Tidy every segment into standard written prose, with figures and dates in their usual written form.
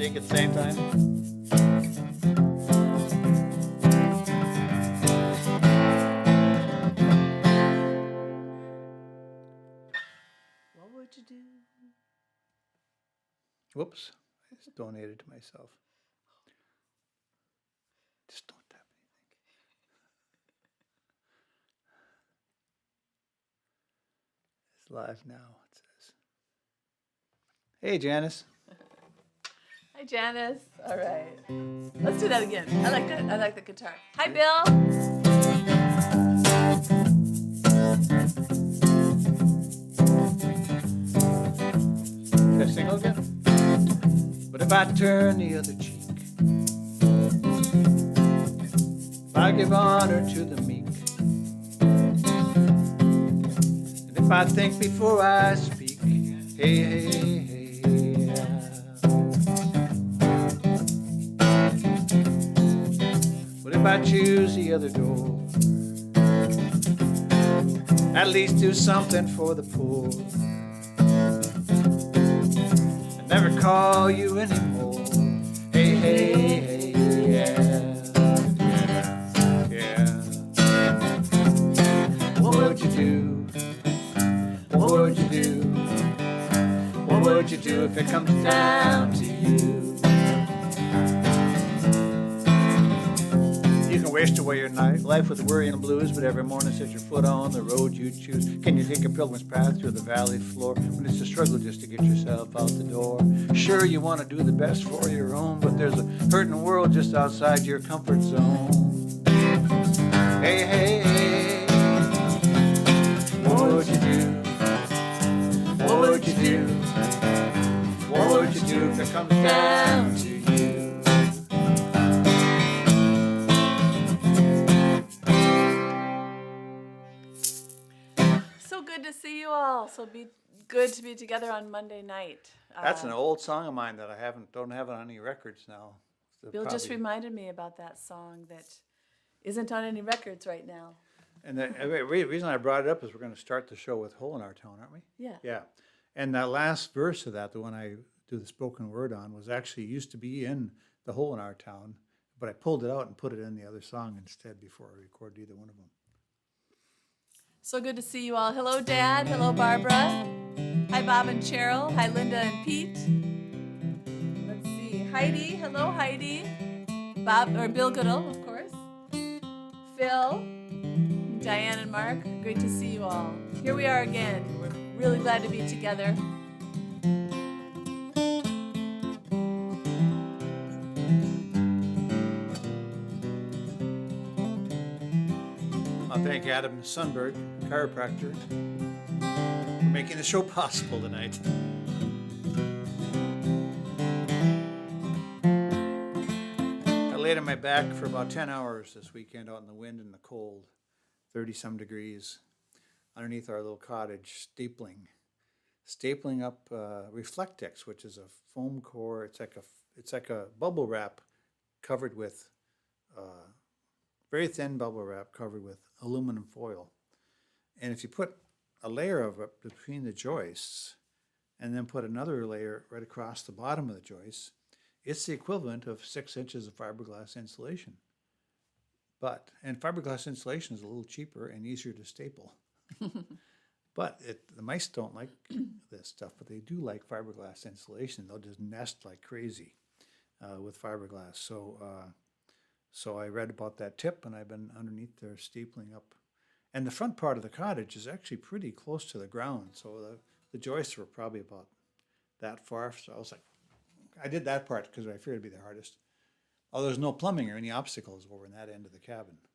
sing at the same time? What would you do? Whoops. I just donated to myself. Just don't tap anything. It's live now, it says. Hey, Janice. Hi, Janice. All right. Let's do that again. I like that. I like the guitar. Hi, Bill. Should I sing again? But if I turn the other cheek, if I give honor to the meek, and if I think before I speak, hey, hey, hey, yeah. But if I choose the other door, at least do something for the poor, and never call you anymore. Hey, hey, hey, yeah, yeah, yeah. What would you do? What would you do? What would you do if it comes down to you? You can waste away your life with worry and blues, but every morning set your foot on the road you choose. Can you take a pilgrim's path through the valley floor when it's a struggle just to get yourself out the door? Sure, you want to do the best for your own, but there's a hurting world just outside your comfort zone. Hey, hey, hey, what would you do? What would you do? What would you do if it comes down to you? So good to see you all. So good to be together on Monday night. That's an old song of mine that I don't have it on any records now. So Bill just reminded me about that song that isn't on any records right now. And the reason I brought it up is we're going to start the show with Hole in Our Town, aren't we? Yeah. Yeah. And that last verse of that, the one I do the spoken word on, was actually used to be in the Hole in Our Town, but I pulled it out and put it in the other song instead before I recorded either one of them. So good to see you all. Hello, Dad. Hello, Barbara. Hi, Bob and Cheryl. Hi, Linda and Pete. Let's see. Heidi. Hello, Heidi. Bob or Bill Goodall, of course. Phil. Diane and Mark. Great to see you all. Here we are again. We're really glad to be together. I'll thank Adam Sundberg, chiropractor, for making the show possible tonight. I laid on my back for about 10 hours this weekend out in the wind and the cold, 30-some degrees, underneath our little cottage, stapling up Reflectix, which is a foam core. It's like a bubble wrap covered with very thin bubble wrap covered with aluminum foil. And if you put a layer of it between the joists and then put another layer right across the bottom of the joists, it's the equivalent of 6 inches of fiberglass insulation. And fiberglass insulation is a little cheaper and easier to staple. But the mice don't like this stuff, but they do like fiberglass insulation. They'll just nest like crazy with fiberglass. So I read about that tip, and I've been underneath there stapling up. And the front part of the cottage is actually pretty close to the ground, so the joists were probably about that far. So I was like, I did that part because I figured it'd be the hardest. Oh, there's no plumbing or any obstacles over in that end of the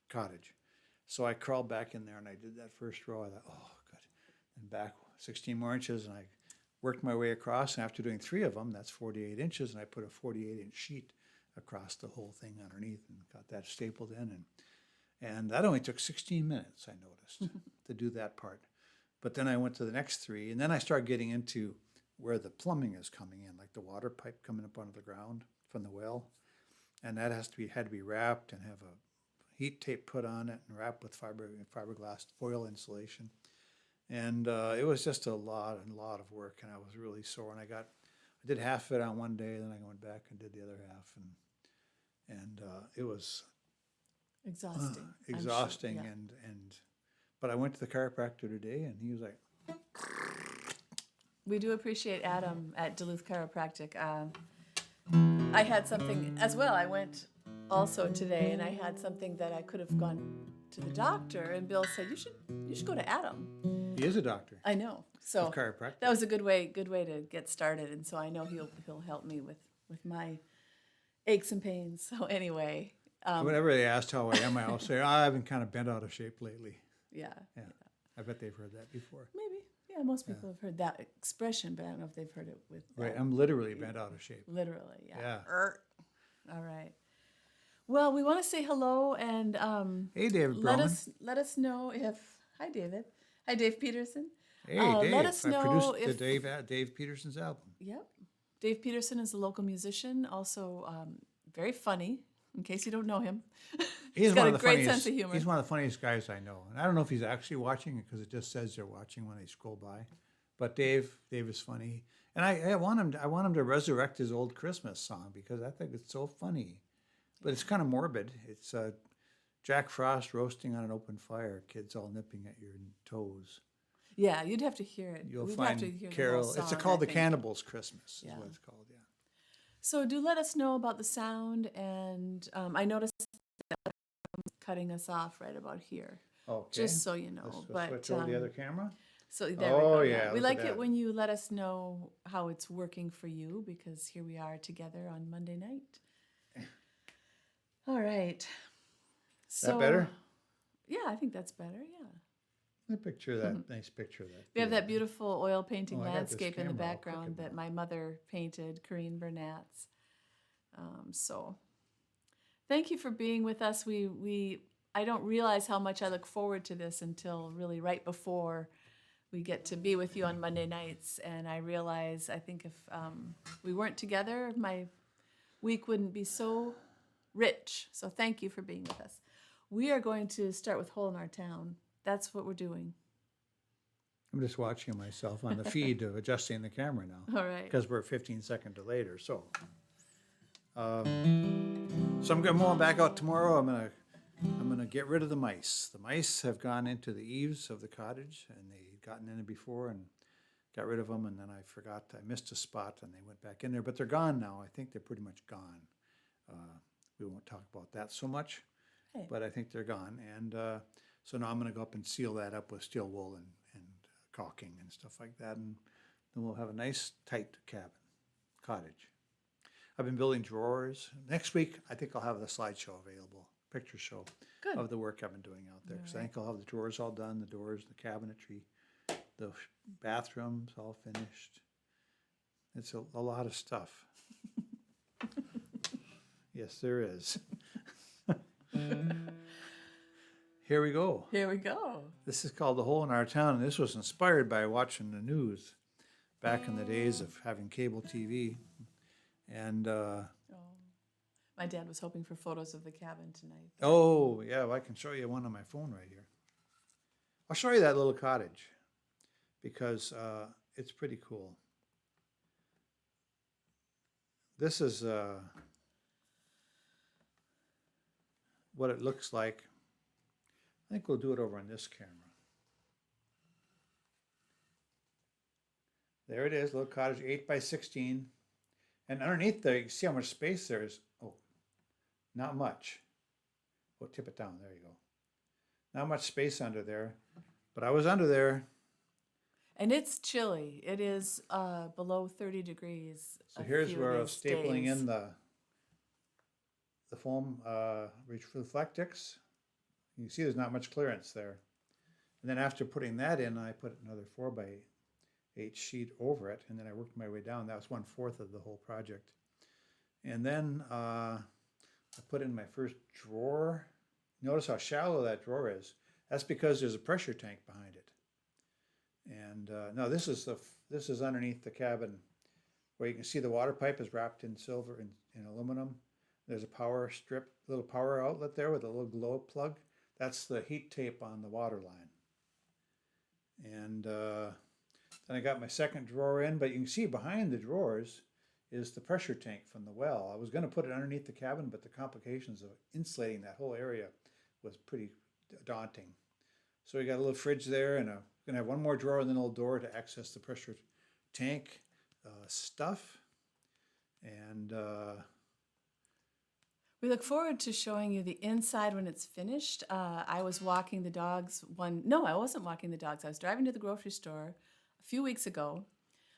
cottage. So I crawled back in there, and I did that first row. I thought, oh, good. And back 16 more inches, and I worked my way across. And after doing 3 of them, that's 48 inches, and I put a 48-inch sheet across the whole thing underneath and got that stapled in. And that only took 16 minutes, I noticed, to do that part. But then I went to the next 3, and then I started getting into where the plumbing is coming in, like the water pipe coming up onto the ground from the well. And that had to be wrapped and have a heat tape put on it and wrapped with fiberglass foil insulation. And it was just a lot of work, and I was really sore. And I got I did half of it on one day, then I went back and did the other half, and it was Exhausting. I'm sure, exhausting. yeah. But I went to the chiropractor today, and he was like, We do appreciate Adam at Duluth Chiropractic. I had something as well. I went also today, and I had something that I could have gone to the doctor, and Bill said you should go to Adam. he is a doctor I know. So of chiropractic. that was a good way to get started, and so I know he'll help me with my aches and pains. So anyway, Whenever they asked how I am, I'll say, I've been kind of bent out of shape lately. yeah, Yeah. I bet they've heard that before. maybe. Yeah, most people have heard that expression, but I don't know if they've heard it with Right. that. I'm literally bent out of shape. Literally, yeah. Yeah. All right. Well, we want to say hello and Hey, David let Broman. us know if hi David, hi Dave Peterson. Hey, Dave. Let us I know produced if Dave Peterson's album. Yep, Dave Peterson is a local musician, also very funny. In case you don't know him, he's got a great sense of humor. He's one of the funniest guys I know, and I don't know if he's actually watching it because it just says they're watching when they scroll by. But Dave is funny, and I want him to resurrect his old Christmas song because I think it's so funny, but it's kind of morbid. It's Jack Frost roasting on an open fire, kids all nipping at your toes. Yeah, you'd have to hear it. You'll We'd find have to hear Carol. The whole song, It's called I The think. Cannibals' Christmas. Yeah. Is what it's called. Yeah. So do let us know about the sound, and I noticed that cutting us off right about here. Okay. Just so you know. Let's But switch over the other camera. so there we Oh, go. yeah, We look at like it that. when you let us know how it's working for you, because here we are together on Monday night. All right. So better? Yeah, I think that's better. Yeah. A picture of that nice picture of that. We have that field. beautiful oil painting Oh, I got this landscape in the camera all background crooked that now. my mother painted, Corinne Burnatz. So thank you for being with us. I don't realize how much I look forward to this until really right before we get to be with you on Monday nights. And I realize, I think if we weren't together, my week wouldn't be so rich. So thank you for being with us. We are going to start with Hole in Our Town. That's what we're doing. I'm just watching myself on the feed of adjusting the camera now All right. because we're 15 seconds delayed or so. So I'm going back out tomorrow. I'm gonna get rid of the mice. The mice have gone into the eaves of the cottage, and they'd gotten in it before and got rid of them. And then I missed a spot, and they went back in there. But they're gone now. I think they're pretty much gone. We won't talk about that so much, Hey. but I think they're gone. And so now I'm gonna go up and seal that up with steel wool and caulking and stuff like that, and then we'll have a nice tight cottage. I've been building drawers. Next week, I think I'll have the slideshow available, picture show Good. of the work I've been doing out there. Because I think I'll have the drawers all done, the doors, the cabinetry, the bathrooms all finished. It's a lot of stuff. Yes, there is. Here we go. Here we go. This is called The Hole in Our Town, and this was inspired by watching the news back in the days of having cable TV. And, My dad was hoping for photos of the cabin tonight. oh, yeah, well, I can show you one on my phone right here. I'll show you that little cottage because it's pretty cool. This is what it looks like. I think we'll do it over on this camera. There it is, little cottage, 8 by 16. And underneath there, you can see how much space there is. Oh, not much. We'll tip it down, there you go. Not much space under there, but I was under there. And it's chilly. It is below 30 degrees. So a here's few where I of was these stapling days. in the foam reflectix. You can see there's not much clearance there. And then after putting that in, I put another 4x8 sheet over it, and then I worked my way down. That was 1/4 of the whole project. And then I put in my first drawer. Notice how shallow that drawer is. That's because there's a pressure tank behind it. And no, this is underneath the cabin, where you can see the water pipe is wrapped in silver and in aluminum. There's a power strip, little power outlet there with a little glow plug. That's the heat tape on the water line. And then I got my second drawer in, but you can see behind the drawers, is the pressure tank from the well. I was going to put it underneath the cabin, but the complications of insulating that whole area was pretty daunting. So we got a little fridge there, and we're going to have one more drawer and then a little door to access the pressure tank stuff. And we look forward to showing you the inside when it's finished. I was walking the dogs No, I wasn't walking the dogs. I was driving to the grocery store a few weeks ago.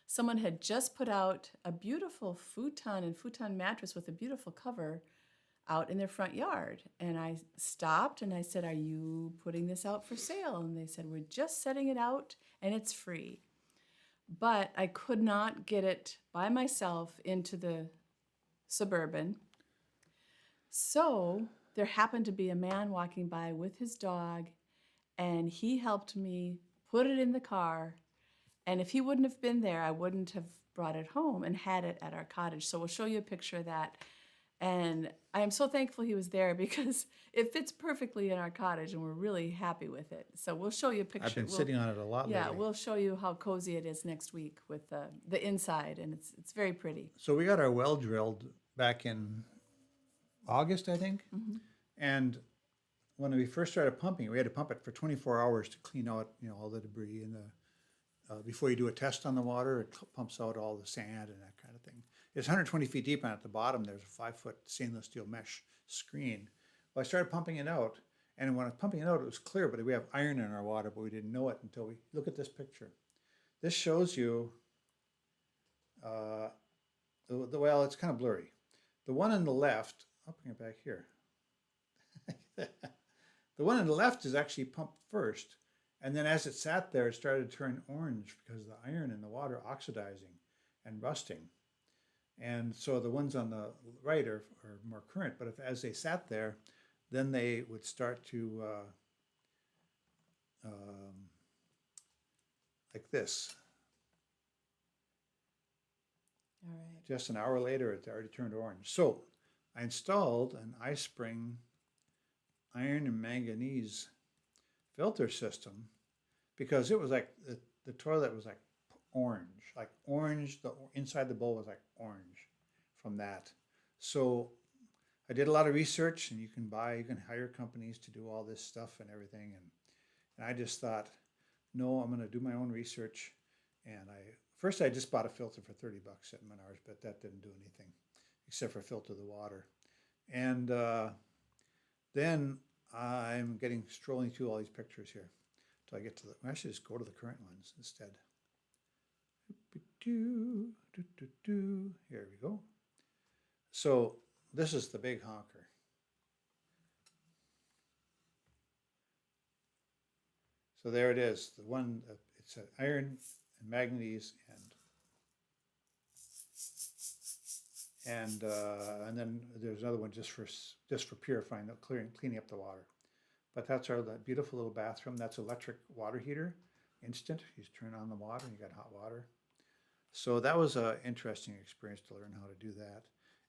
Someone had just put out a beautiful futon and futon mattress with a beautiful cover out in their front yard. And I stopped and I said, "Are you putting this out for sale?" And they said, "We're just setting it out and it's free." But I could not get it by myself into the Suburban. So there happened to be a man walking by with his dog, and he helped me put it in the car. And if he wouldn't have been there, I wouldn't have brought it home and had it at our cottage. So we'll show you a picture of that. And I am so thankful he was there because it fits perfectly in our cottage, and we're really happy with it. So we'll show you a picture. I've been sitting on it a lot Yeah, lately. we'll show you how cozy it is next week with the inside, and it's very pretty. So we got our well drilled back in August, I think. Mm-hmm. And when we first started pumping, we had to pump it for 24 hours to clean out, all the debris and before you do a test on the water, it pumps out all the sand and that kind of thing. It's 120 feet deep, and at the bottom there's a 5-foot stainless steel mesh screen. Well, I started pumping it out, and when I was pumping it out, it was clear, but we have iron in our water, but we didn't know it until we look at this picture. This shows you, well, it's kind of blurry. The one on the left, I'll bring it back here. The one on the left is actually pumped first, and then as it sat there, it started to turn orange because of the iron in the water oxidizing and rusting. And so the ones on the right are more current, but as they sat there, then they would start to, like this. All right. Just an hour later, it already turned orange. So I installed an iSpring iron and manganese filter system because it was like the toilet was like orange. The inside the bowl was like orange from that. So I did a lot of research, and you can hire companies to do all this stuff and everything. And I just thought, no, I'm going to do my own research. And first I just bought a filter for $30 at Menards, but that didn't do anything except for filter the water. And then I'm strolling through all these pictures here until I get to I should just go to the current ones instead. Here we go. So this is the big honker. So there it is. The one, it's an iron and manganese and then there's another one just for purifying, cleaning up the water. But that's that beautiful little bathroom. That's electric water heater, instant. You just turn on the water and you got hot water. So that was an interesting experience to learn how to do that.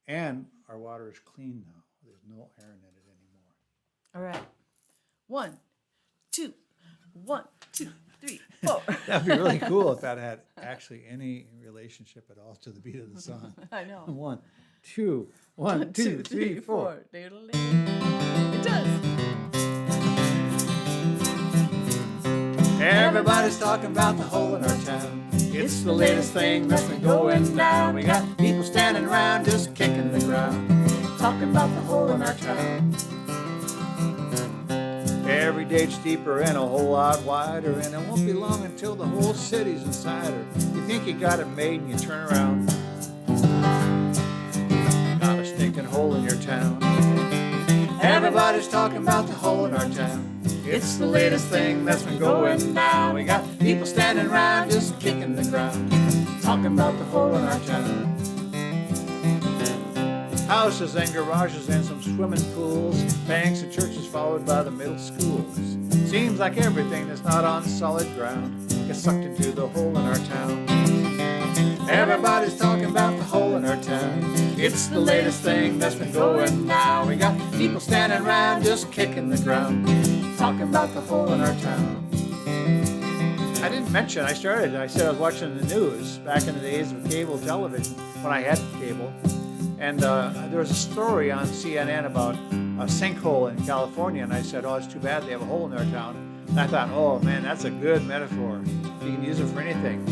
And our water is clean now. There's no iron in it anymore. All right. 1, 2, 1, 2, 3, 4. That'd be really cool if that had actually any relationship at all to the beat of the song. I know. 1, 2, 1, 2, 3, 4. It does. Everybody's talking about the hole in our town. It's the latest thing that's been going down. We got people standing around just kicking the ground, talking about the hole in our town. Every day it's deeper and a whole lot wider, and it won't be long until the whole city's inside her. You think you got it made and you turn around, got a stinking hole in your town. Everybody's talking about the hole in our town. It's the latest thing that's been going down. We got people standing around just kicking the ground, talking about the hole in our town. Houses and garages and some swimming pools, banks and churches followed by the middle schools. Seems like everything that's not on solid ground gets sucked into the hole in our town. Everybody's talking about the hole in our town. It's the latest thing that's been going down. We got people standing around just kicking the ground, talking about the hole in our town. I didn't mention, I said I was watching the news back in the days of cable television, when I had cable. And there was a story on CNN about a sinkhole in California. And I said, oh, it's too bad they have a hole in their town. And I thought, oh man, that's a good metaphor. You can use it for anything.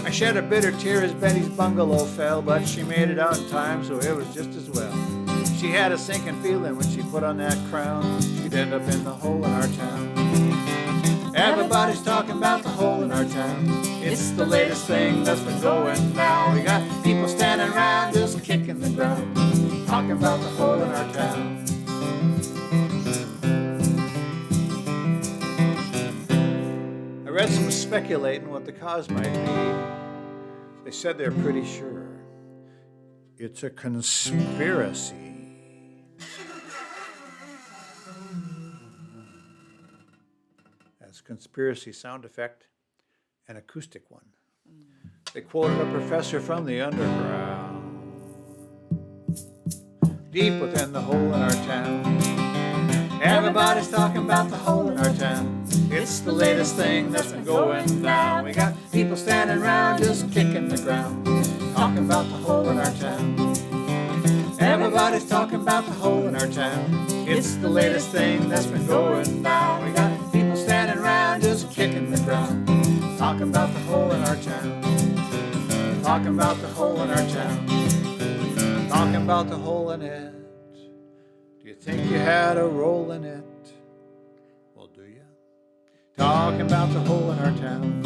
I shed a bitter tear as Betty's bungalow fell, but she made it out in time, so it was just as well. She had a sinking feeling when she put on that crown. She'd end up in the hole in our town. Everybody's talking about the hole in our town. It's the latest thing that's been going down. We got people standing around just kicking the ground, talking about the hole in our town. I read some speculating what the cause might be. They said they're pretty sure it's a conspiracy. That's conspiracy sound effect, an acoustic one. They quoted a professor from the underground, deep within the hole in our town. Everybody's talking about the hole in our town. It's the latest thing that's been going down. We got people standing around just kicking the ground, talking about the hole in our town. Everybody's talking about the hole in our town. It's the latest thing that's been going down. We got people standing around just kicking the ground, talking about the hole in our town. Talking about the hole in our town. Talking about the hole in it. Do you think you had a role in it? Well, do you? Talking about the hole in our town.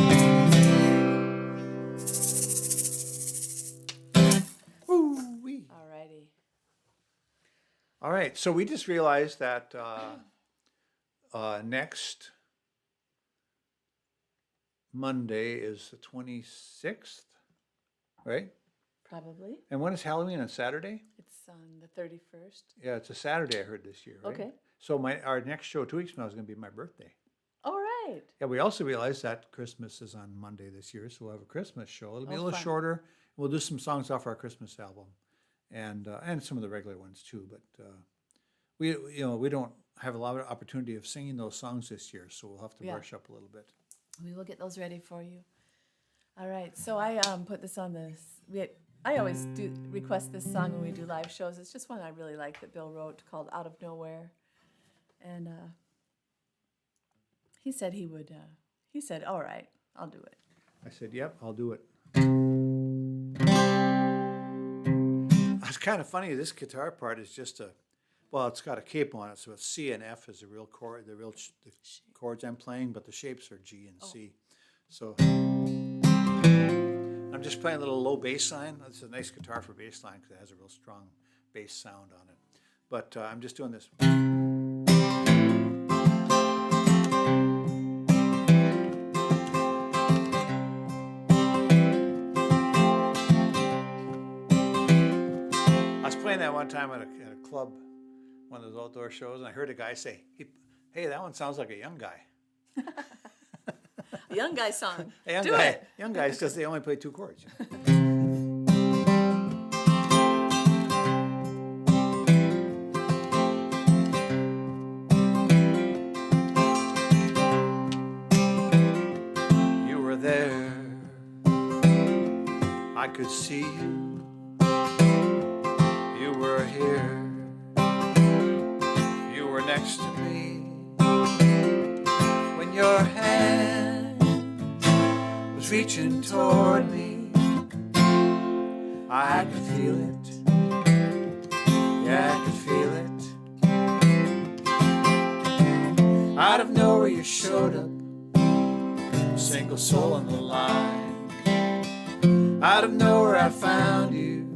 Woo-wee. Alrighty. All right, so we just realized that next Monday is the 26th, right? Probably. And when is Halloween? On Saturday? It's on the 31st. Yeah, it's a Saturday, I heard this year, right? Okay. So our next show 2 weeks from now is going to be my birthday. All right. Yeah, we also realized that Christmas is on Monday this year, so we'll have a Christmas show. It'll be a little fun. shorter. We'll do some songs off our Christmas album, and some of the regular ones too. But we don't have a lot of opportunity of singing those songs this year, so we'll have to brush up a little bit. We will get those ready for you. All right. So I put this on this. I always do request this song when we do live shows. It's just one I really like that Bill wrote called "Out of Nowhere," and he said he would. He said, "All right, I'll do it." I said, "Yep, I'll do it." It's kind of funny. This guitar part is just it's got a capo on it, so it's C and F is the real chord, the chords I'm playing, but the shapes are G and C. So I'm just playing a little low bass line. It's a nice guitar for bass line because it has a real strong bass sound on it. But I'm just doing this. I was playing that one time at a club, one of those outdoor shows, and I heard a guy say, "Hey, that one sounds like a young guy." A young guy song. Young guys, because they only play 2 chords. You were there, I could see you. You were here, you were next to me. When your hand was reaching toward me, I could feel it. Yeah, I could feel it. Out of nowhere you showed up, a single soul on the line. Out of nowhere I found you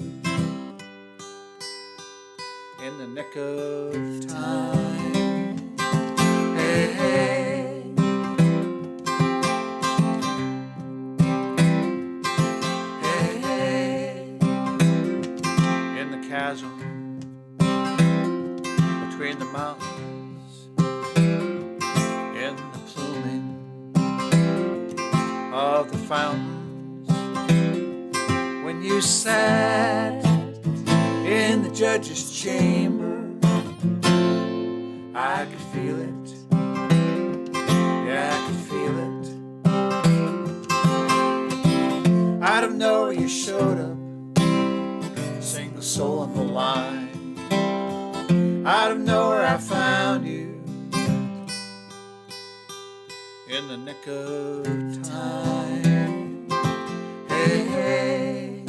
in the nick of time. Hey, hey. Chasm between the mountains, in the pluming of the fountains, when you sat in the judge's chamber, I could feel it. Yeah, I could feel it. Out of nowhere I found you in the nick of time. Hey, hey.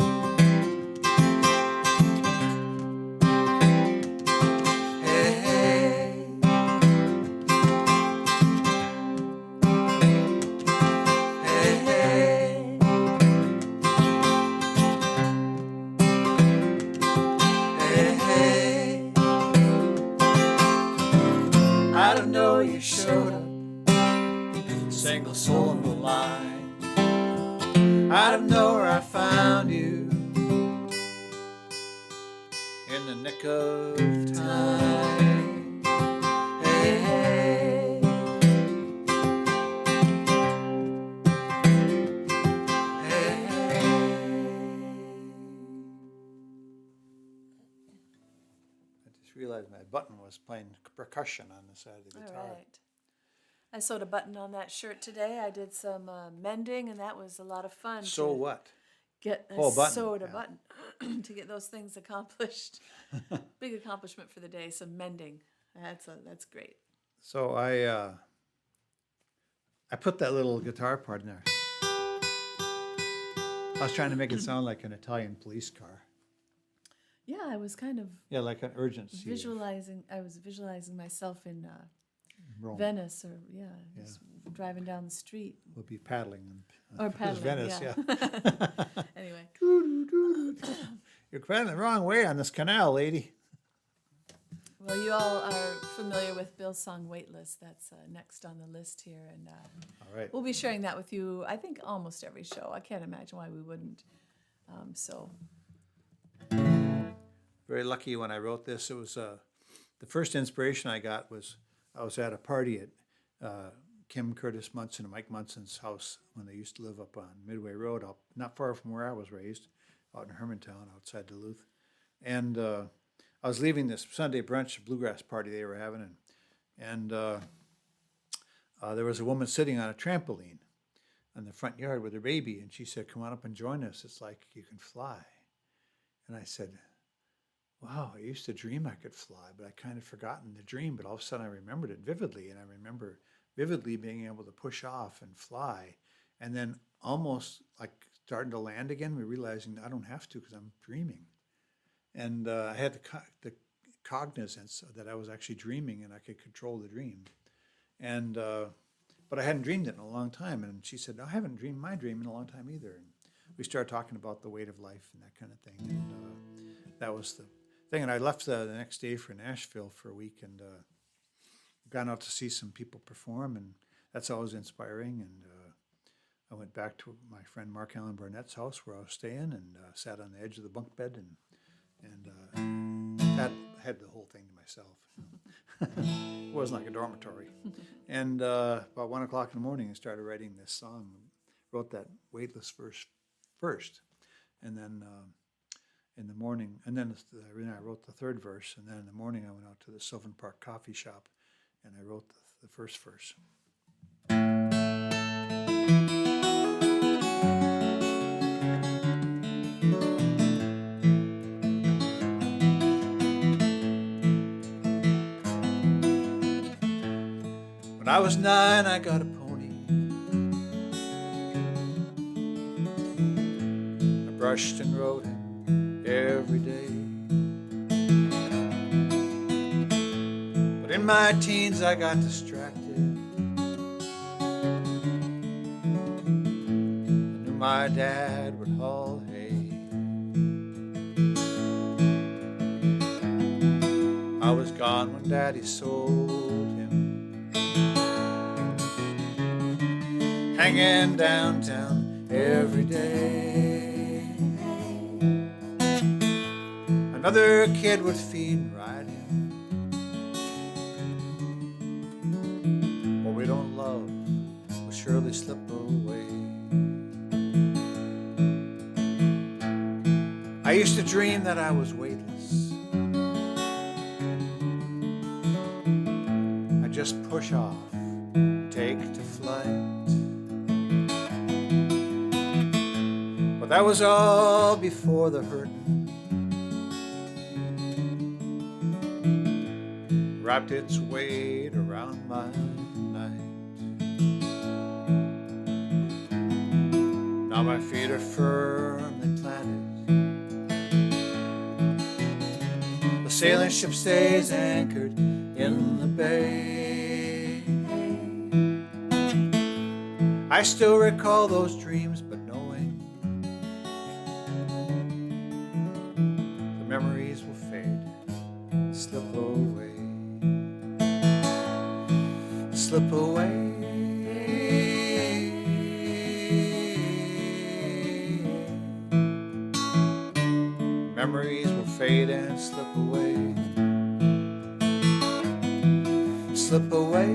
Hey, hey. Hey, hey. Hey, hey. Out of nowhere you showed up, single soul in the line. Out of nowhere I found you in the nick of time. Hey, hey. Hey, hey. I just realized my button was playing percussion on the side of the guitar. All right. I sewed a button on that shirt today. I did some mending, and that was a lot of fun. So to what? Get Oh, button, sewed a yeah. button to get those things accomplished. Big accomplishment for the day. Some mending. That's great. So I put that little guitar part in there. I was trying to make it sound like an Italian police car. Yeah, I was kind of Yeah, like an urgency. visualizing. I was visualizing myself in Rome. Venice, or just driving down the street. We'll be paddling. Or It was paddling, Venice, yeah. yeah. Anyway, You're paddling the wrong way on this canal, lady. well, you all are familiar with Bill's song "Weightless." That's next on the list here, and All right. we'll be sharing that with you. I think almost every show. I can't imagine why we wouldn't. So Very lucky when I wrote this. It was the first inspiration I got was I was at a party at Kim Curtis Munson and Mike Munson's house when they used to live up on Midway Road, up not far from where I was raised, out in Hermantown, outside Duluth. And I was leaving this Sunday brunch bluegrass party they were having, and there was a woman sitting on a trampoline in the front yard with her baby, and she said, "Come on up and join us. It's like you can fly." And I said, "Wow, I used to dream I could fly, but I kind of forgotten the dream. But all of a sudden I remembered it vividly, and I remember vividly being able to push off and fly, and then almost like starting to land again, realizing I don't have to because I'm dreaming." And I had the cognizance that I was actually dreaming and I could control the dream. And but I hadn't dreamed it in a long time. And she said, "No, I haven't dreamed my dream in a long time either." And we started talking about the weight of life and that kind of thing. And that was the thing. And I left the next day for Nashville for a week and gone out to see some people perform. And that's always inspiring. And I went back to my friend Mark Allen Barnett's house where I was staying and sat on the edge of the bunk bed and had the whole thing to myself. It wasn't like a dormitory. And about 1 o'clock in the morning, I started writing this song. Wrote that weightless verse first, and then in the morning, and then I wrote the third verse, and then in the morning I went out to the Sylvan Park coffee shop, and I wrote the first verse. When I was 9, I got a pony. I brushed and rode him every day. But in my teens, I got distracted. I knew my dad would haul hay. I was gone when Daddy sold him, hanging downtown every day. Another kid would feed and ride him. What we don't love will surely slip away. I used to dream that I was weightless. I just push off, take to flight. But that was all before the hurting. wrapped its weight around my night. Now my feet are firmly planted. The sailing ship stays anchored in the bay. I still recall those dreams, but knowing the memories will fade, slip away, slip away. Memories will fade and slip away, slip away.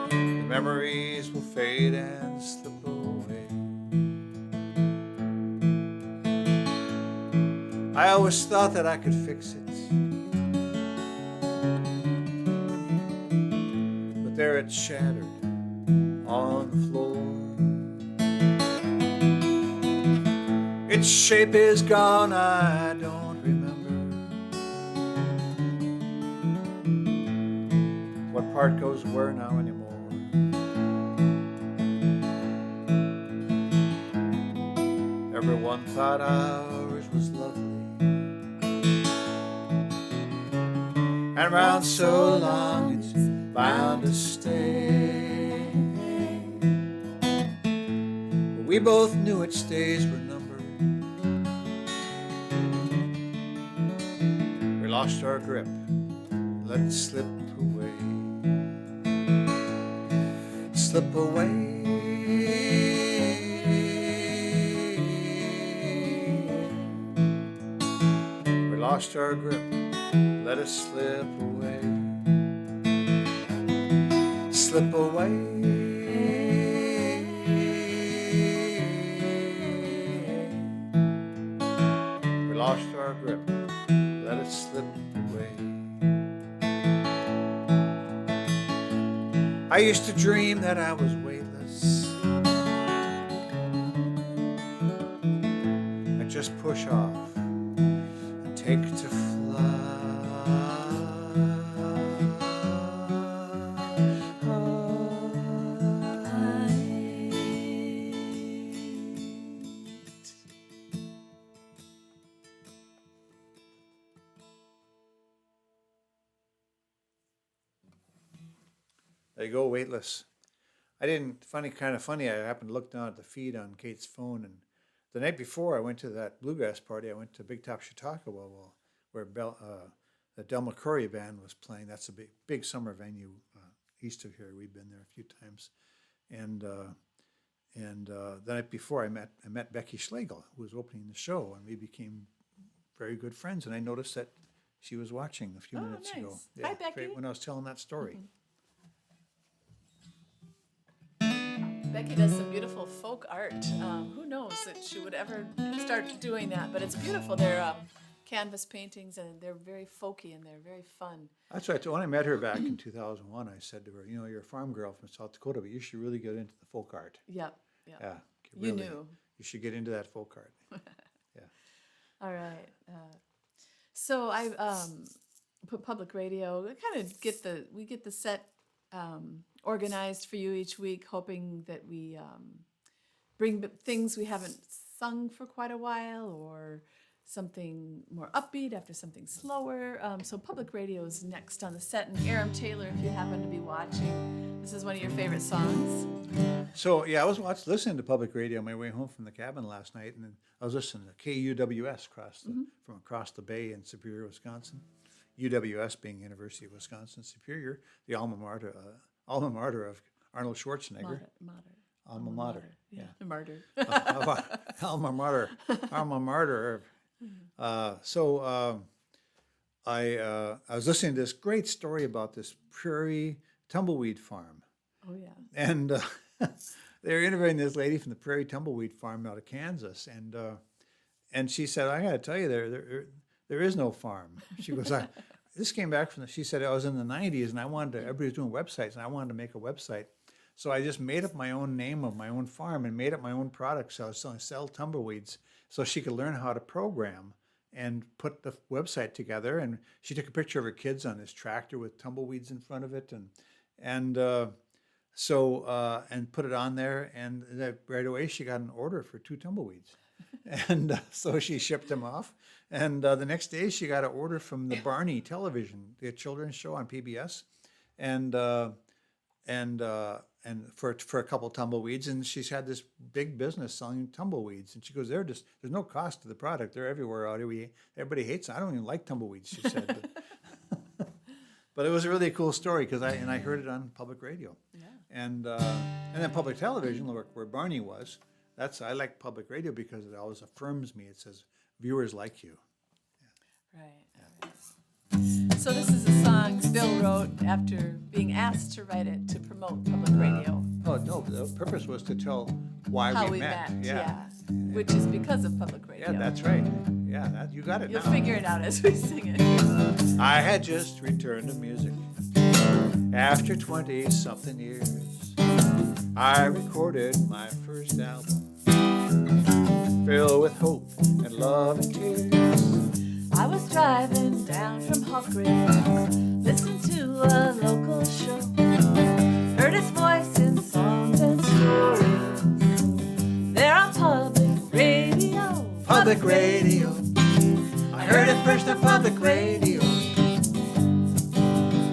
The memories will fade and slip away. I always thought that I could fix it, but there it's shattered on the floor. Its shape is gone, I don't remember what part goes where now anymore. Everyone thought ours was lovely, and round so long it's bound to stay. But we both knew its days were numbered. We lost our grip, let it slip away, slip away. We lost our grip, let it slip away, slip away. We lost our grip, let it slip away. I used to dream that I was weightless. I just push off and take to There you go, Weightless. Kind of funny, I happened to look down at the feed on Kate's phone, and the night before I went to that bluegrass party, I went to Big Top Chautauqua, where the Del McCrory band was playing. That's a big summer venue east of here. We've been there a few times. And the night before, I met Becky Schlegel, who was opening the show, and we became very good friends. And I noticed that she was watching a few minutes nice. ago. Hi, Becky. When I was telling that story. Mm-hmm. Becky does some beautiful folk art. Who knows that she would ever start doing that, but it's beautiful. They're canvas paintings, and they're very folky, and they're very fun. That's right. When I met her back in 2001, I said to her, you're a farm girl from South Dakota, but you should really get into the folk art. Yep. Yeah. You knew. You should get into that folk art. Yeah. All right. So I put public radio. We kind of get the set organized for you each week, hoping that we bring things we haven't sung for quite a while, or something more upbeat after something slower. So public radio is next on the set, and Aram Taylor, if you happen to be watching, this is one of your favorite songs. So yeah, I was listening to public radio on my way home from the cabin last night, and I was listening to KUWS from across the bay in Superior, Wisconsin. UWS being University of Wisconsin Superior, the alma mater of Arnold Schwarzenegger. Alma mater. Yeah. Martyr. Alma mater. I was listening to this great story about this prairie tumbleweed farm. Oh yeah. And they were interviewing this lady from the prairie tumbleweed farm out of Kansas, and she said, "I got to tell you, there is no farm." She goes, This came back she said, I was in the 90s, and everybody was doing websites, and I wanted to make a website So I just made up my own name of my own farm and made up my own products. So I was selling sell tumbleweeds so she could learn how to program and put the website together. And she took a picture of her kids on this tractor with tumbleweeds in front of it, and and put it on there. And right away she got an order for 2 tumbleweeds, and so she shipped them off. And the next day she got an order from the Barney television, the children's show on PBS, and for a couple tumbleweeds, and she's had this big business selling tumbleweeds. And she goes, there's no cost to the product. They're everywhere out here. Everybody hates them. I don't even like tumbleweeds, she said. But it was a really cool story because I heard it on public radio. Yeah. And then public television, where Barney was. I like public radio because it always affirms me. It says viewers like you. Right. So this is a song Bill wrote after being asked to write it to promote public radio. Oh no, the purpose was to tell why How we we met. Yeah. Which is because of public radio. Yeah, that's right. Yeah, you got it. You'll now. figure it out as we sing it. I had just returned to music after 20-something years. I recorded my first album, filled with hope and love and tears. I was driving down from Hawk Ridge, listened to a local show, heard his voice in songs and stories. There on public radio. Public radio. I heard it first on public radio.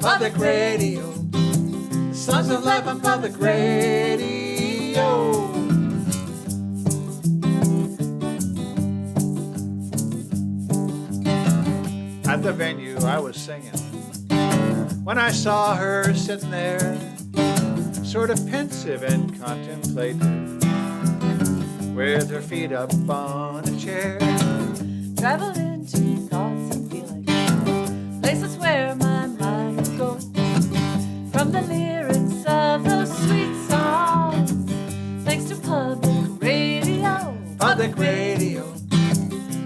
Public radio. The songs of life on public radio. At the venue I was singing, when I saw her sitting there, sort of pensive and contemplative, with her feet up on a chair. Traveled into thoughts and feelings, places where my mind would go. From the lyrics of those sweet songs, thanks to public radio. Public radio.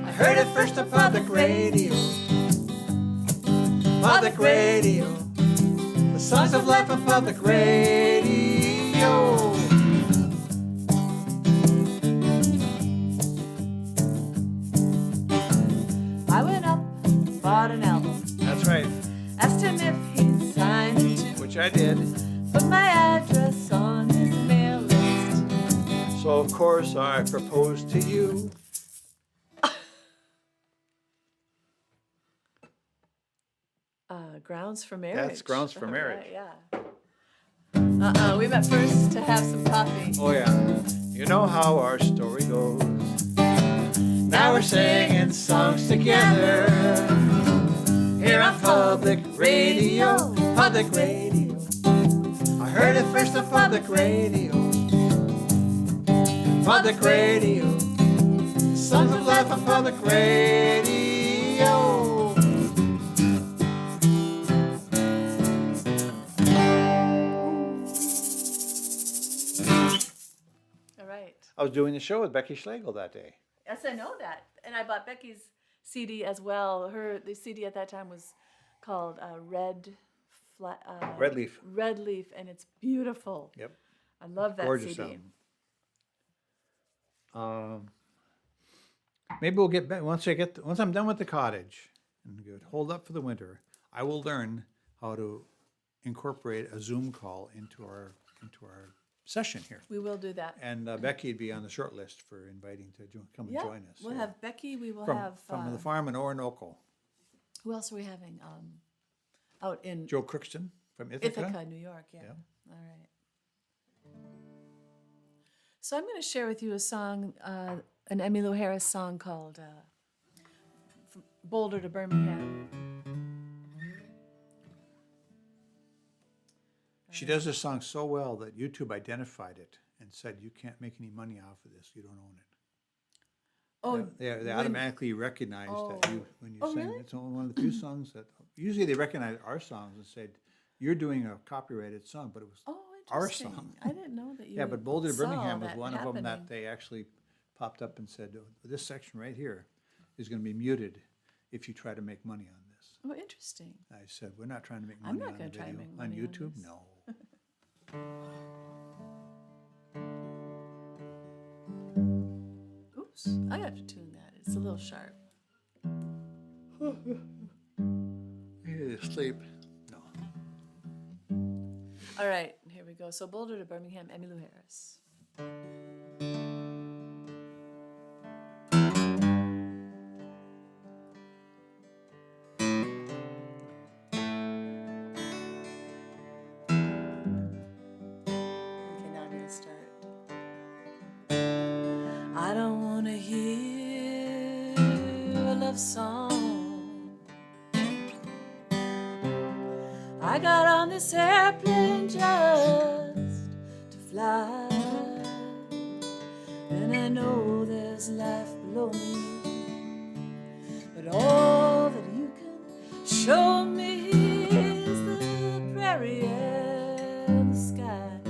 I heard it first on public radio. Public radio. The songs of life on public radio. I went up, bought an album, That's right. asked him if he'd sign it too. Which I did. Put my address on his mail list. So of course I proposed to you. Grounds for marriage. That's grounds for marriage. Right, yeah. We met first to have some coffee. Oh yeah. You know how our story goes. Now we're singing songs together. Here on public radio. Public radio. I heard it first on public radio. Public radio. Songs of life on public radio. All right. I was doing the show with Becky Schlegel that day. Yes, I know that. And I bought Becky's CD as well. The CD at that time was called Red Leaf. Red Leaf, and it's beautiful. Yep. I love that Gorgeous CD. album. Maybe we'll get back once I'm done with the cottage and good, hold up for the winter. I will learn how to incorporate a Zoom call into our session here. We will do that. And Becky'd be on the short list for inviting to come and join us. We'll So, have Becky. We will from have the farm in Orinoco. who else are we having? Out in Joe Crookston from Ithaca. Ithaca, New York. Yeah. Yeah. All right. So I'm going to share with you a song, an Emmylou Harris song called From Boulder to Birmingham. She does this song so well that YouTube identified it and said, "You can't make any money off of this. You don't own it." Oh, They automatically recognize that when you sing. really? It's one of the few songs that usually they recognize our songs and said, "You're doing a copyrighted song," but it was our interesting. song. I didn't know that you. Yeah, but Boulder to saw Birmingham was that one of them that happening. they actually popped up and said, "This section right here is going to be muted if you try to make money on this." Oh, interesting. I said, "We're not trying to make I'm money not on gonna the try to video make on money on YouTube. this." No." goes. I have to tune that. It's a little sharp. You sleep. No. All right, here we go. So Boulder to Birmingham, Emmylou Harris. Okay, now I'm going to start. I don't want to hear a love song. I got on this airplane just to fly, and I know there's life below me, but all that you can show me is the prairie and the sky.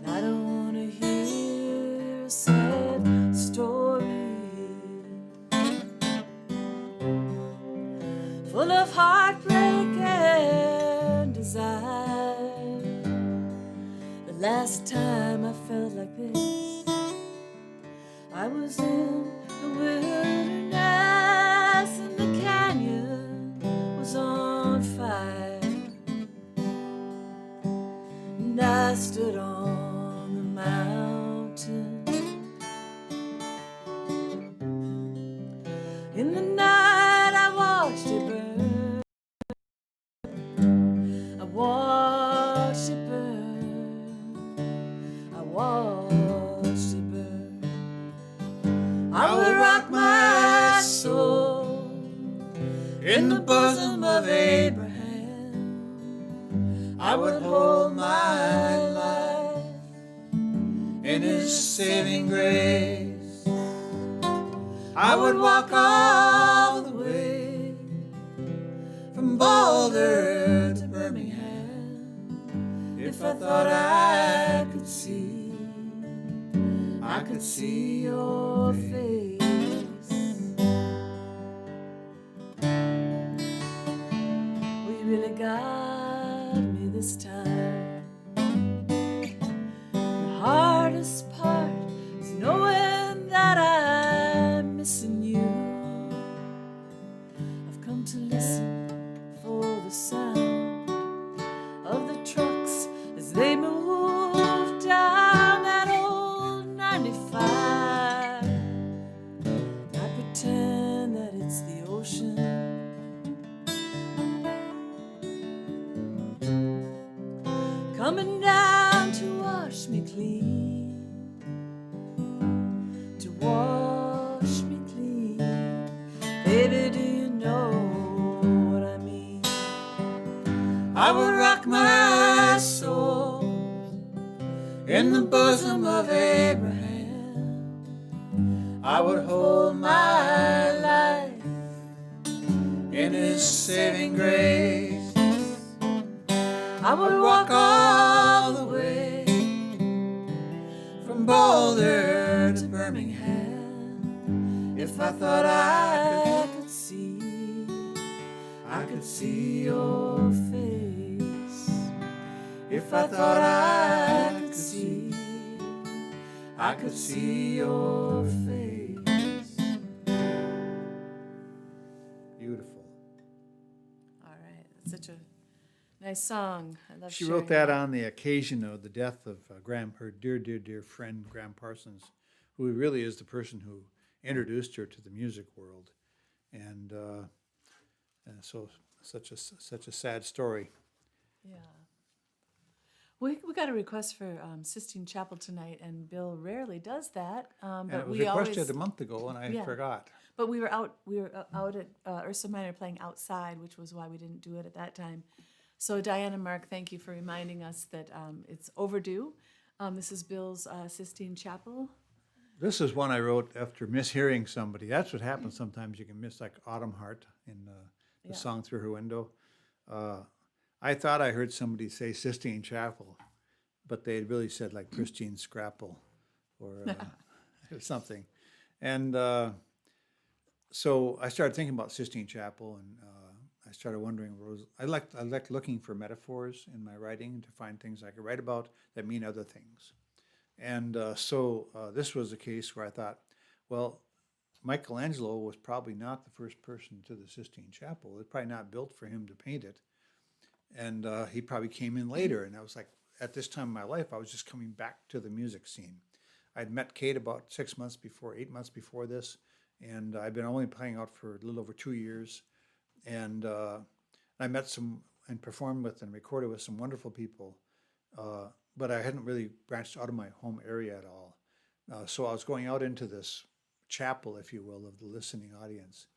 I don't want to hear a sad story full of heartbreak and desire. The last time I felt like this, I was in the wilderness and the canyon was on fire, and I stood on the mountain. In the night I watched it burn. I watched it burn. I watched it burn. I would rock my soul in the bosom of Abraham. I would hold my life in his saving grace. I would walk all the way from Boulder to Birmingham if I thought I could see your face. We really got me this time. The hardest part is knowing that I'm missing you. I've come to listen for the sound of the trucks as they move down that old 95. I pretend that it's the ocean. Coming down to wash me clean, to wash me clean. Baby, do you know what I mean? I would rock my soul in the bosom of Abraham. I would hold my life in his saving grace. I would walk all the way from Boulder to Birmingham if I thought I could see your face. If I thought I could see your face. Beautiful. All right, that's such a nice song. I love She sharing wrote that on the occasion of the death of her dear friend, Graham Parsons, who really is the person who introduced her to the music world. And so such a sad story. Yeah. We got a request for Sistine Chapel tonight, and Bill rarely does that. And But it was we requested always, a month ago, and I Yeah. forgot. but we were out at Ursa Minor playing outside, which was why we didn't do it at that time. So Diane and Mark, thank you for reminding us that it's overdue. This is Bill's Sistine Chapel. This is one I wrote after mishearing somebody. That's what happens sometimes. You can miss like Autumn Heart in the Yeah. song Through Her Window. I thought I heard somebody say Sistine Chapel, but they had really said like Christine Scrapple or something. And so I started thinking about Sistine Chapel, and I started wondering, I liked looking for metaphors in my writing to find things I could write about that mean other things. And so this was a case where I thought, well, Michelangelo was probably not the first person to the Sistine Chapel. It was probably not built for him to paint it. And he probably came in later. And I was like, at this time in my life, I was just coming back to the music scene. I'd met Kate about 8 months before this. And I'd been only playing out for a little over 2 years. And I met some and performed with and recorded with some wonderful people. But I hadn't really branched out of my home area at all. So I was going out into this chapel, if you will, of the listening audience.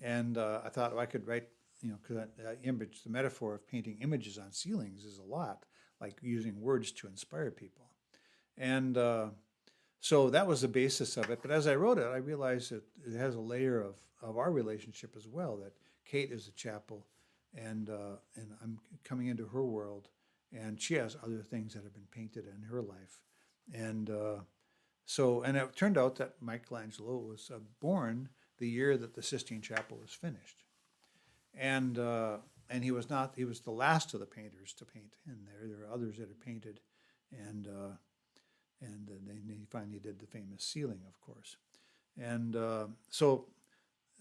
And I thought, I could write, because that image, the metaphor of painting images on ceilings is a lot, like using words to inspire people. And so that was the basis of it. But as I wrote it, I realized that it has a layer of our relationship as well, that Kate is a chapel, and I'm coming into her world, and she has other things that have been painted in her life. And and it turned out that Michelangelo was born the year that the Sistine Chapel was finished. And he was the last of the painters to paint in there. There are others that had painted, and then he finally did the famous ceiling, of course. And so,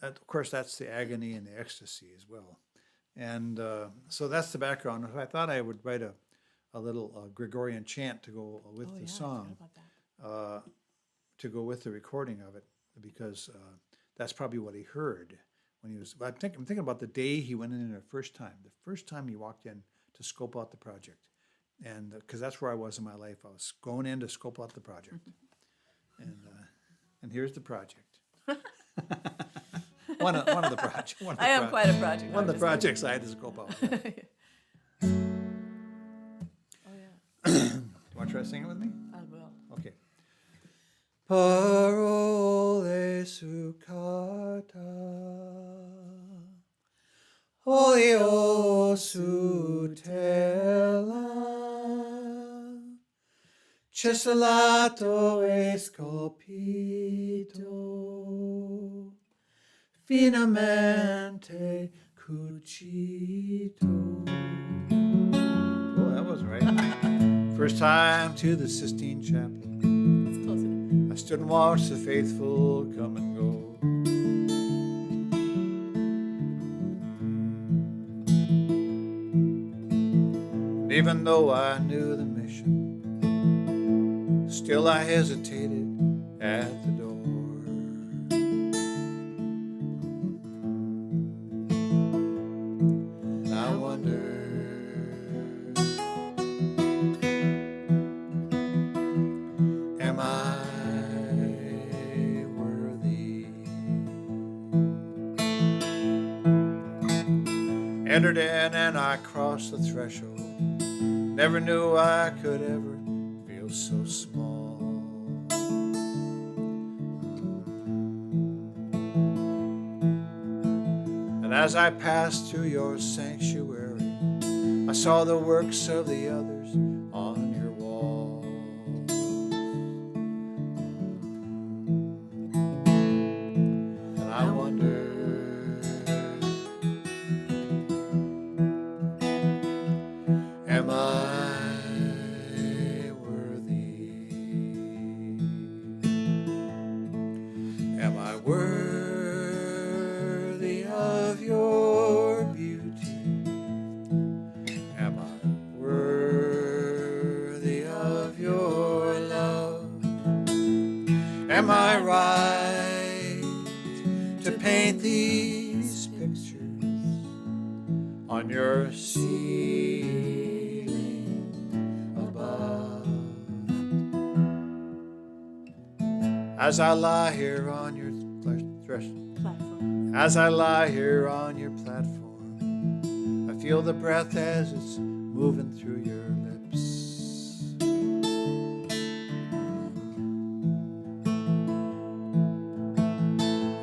of course, that's the agony and the ecstasy as well. And so that's the background. I thought I would write a little Gregorian chant to go with the song, to go with the recording of it, because that's probably what he heard when he was. I'm thinking about the day he went in the first time he walked in to scope out the project, and because that's where I was in my life. I was going in to scope out the project, and here's the project. one of the projects. I am quite a project. One of the projects I had to scope out. Oh yeah. You want to try to sing it with me? I will. Okay. Parole succata, oleo sutela, cesellato e scolpito, finamente cucito. Oh, that wasn't right. First time to the Sistine Chapel. It's close enough. I stood and watched the faithful come and go. And even though I knew the mission, still I hesitated at the door. And I wondered, am I worthy? Entered in and I crossed the threshold. Never knew I could ever feel so small. And as I passed through your sanctuary, I saw the works of the others on your wall. And I wondered, am I worthy? Am I worthy of your beauty? Am I worthy of your love? Am I right to paint these pictures on your ceiling above? As I lie here on your Platform. As I lie here on your platform, I feel the breath as it's moving through your lips.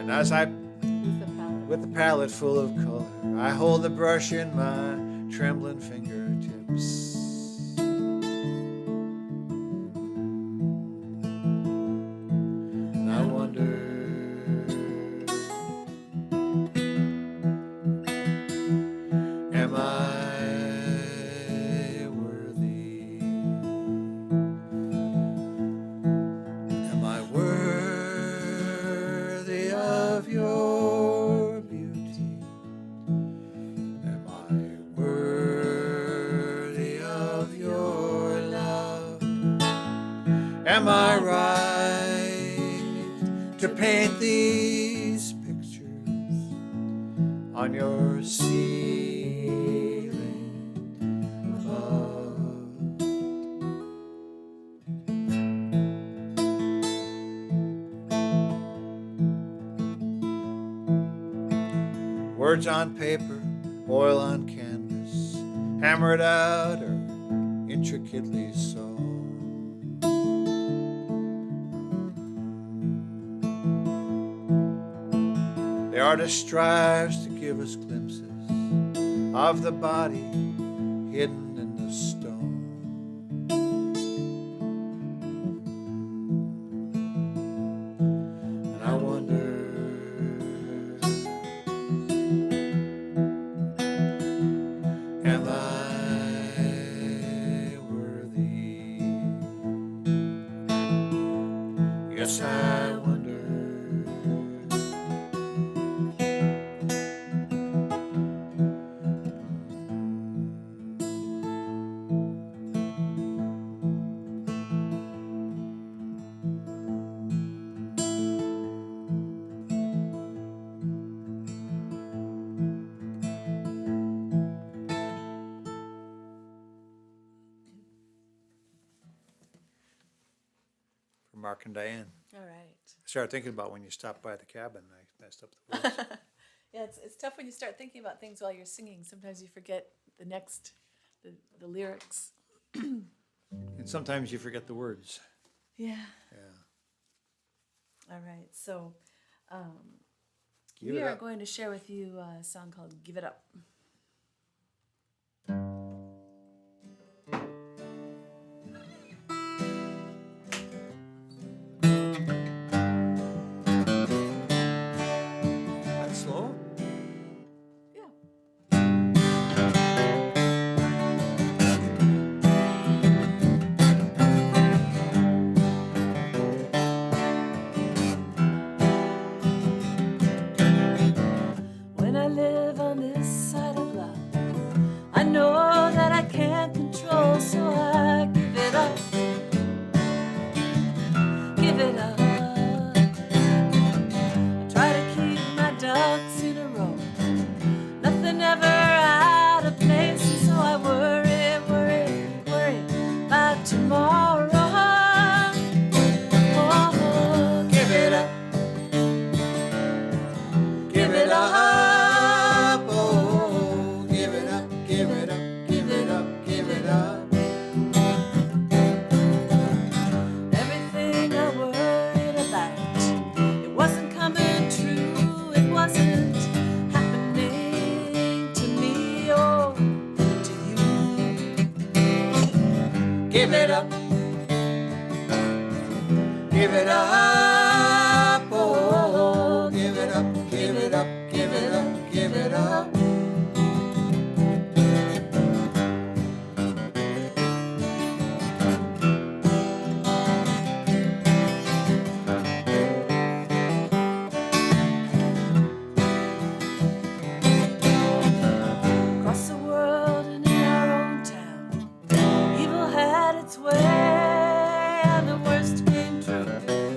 And as I, with the palette full of color, I hold the brush in my trembling fingertips. And I wonder, am I worthy? paint these pictures on your ceiling above. Words on paper, oil on canvas, hammered out or intricately sewn. The artist strives to give us glimpses of the body hidden in the stone. And I wonder, am I worthy? Yes, I wonder. For Mark and Diane. All right. I started thinking about when you stopped by the cabin. I messed up the words. Yeah, it's tough when you start thinking about things while you're singing. Sometimes you forget the lyrics. And sometimes you forget the words. Yeah. Yeah. All right. So Give we it are up. going to share with you a song called Give It Up. That's slow? Yeah. When I live on this side of love, I know that I can't control, so I give it up. Give it up. I try to keep my ducks in a row. Nothing ever out of place, and so I worry about tomorrow. Oh, give it up. Give it up. Oh, give it up, give it up, give it up, give it up. Everything I worried about, it wasn't coming true. It wasn't happening to me or to you. Give it up. Give it up. Oh, give it up, give it up, give it up, give it up. Across the world and in our own town, evil had its way and the worst came true.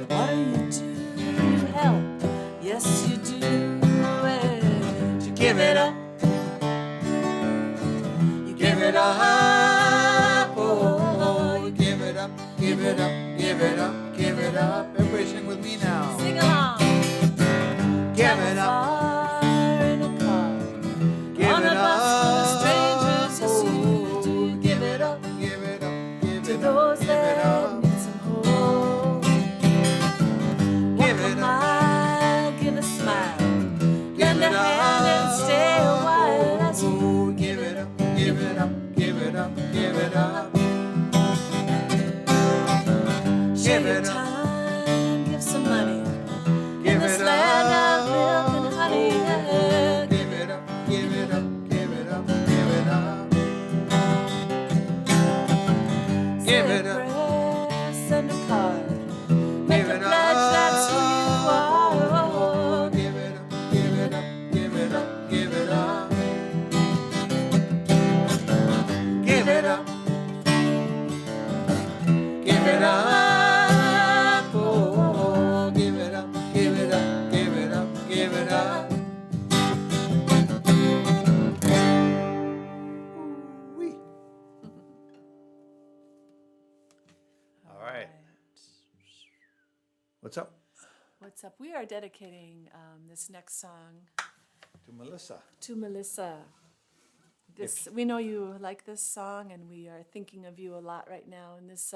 What do? You help? Yes, you do. And you give it up. You Give it up. Oh, give it up, give it up, give it up, give it up. Everybody sing with me now. Sing along. Give it up. Far in a car. Give On it a bus full of up. strangers, yes you do. Give it up Give it up, give to it up, those give it that up. need some hope. Give Walk a it up. mile, give a smile, Give lend a it hand and stay a while as you Oh, give it up, give it up, give it up, give it up. share Give your it up. time, give some money, What's up? What's up? We are dedicating this next song To Melissa. to Melissa. We know you like this song, and we are thinking of you a lot right now. And this,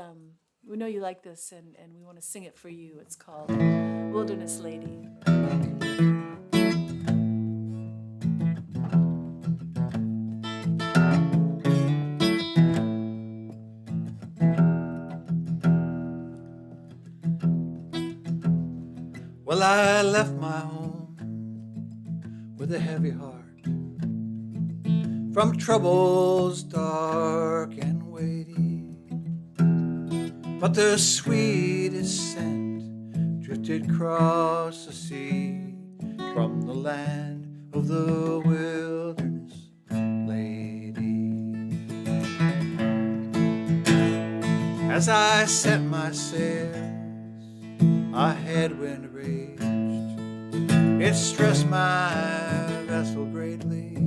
we know you like this, and we want to sing it for you. It's called Wilderness Lady. Well, I left my home with a heavy heart, from troubles dark and weighty. But the sweetest scent drifted across the sea, from the land of the wilderness lady. As I set my sails, a headwind raged. It stressed my vessel greatly.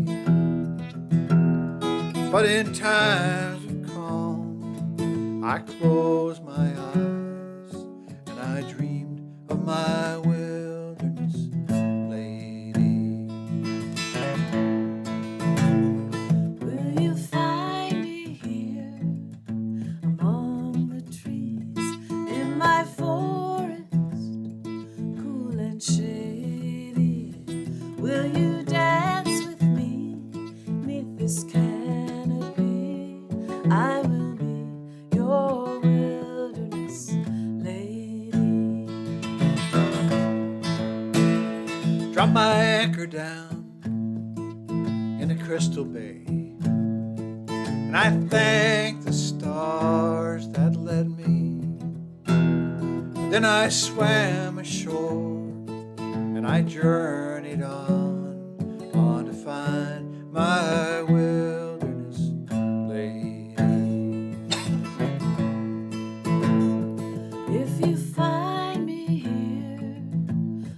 But in times of calm, I closed my eyes and I dreamed of my wilderness lady. Will you find me here among the trees in my forest, cool and shady? Will you dance with me 'neath this canopy? I will be your wilderness lady. Drop my anchor down in a crystal bay, and I thank the stars that led me. Then I swam ashore and I journeyed on to find my wilderness lady. If you find me here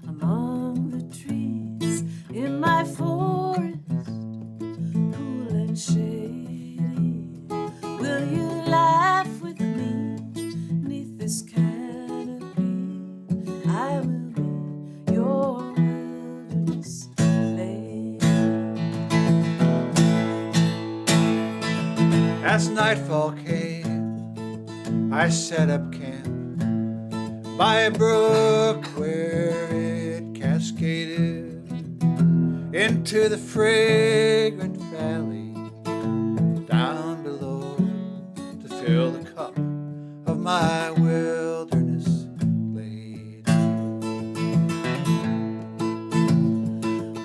among the trees in my forest, cool and shady, will you laugh with me 'neath this canopy? I will be your wilderness lady. As nightfall came, I set up camp by a brook where it cascaded into the fragrant valley down below to fill the cup of my wilderness lady.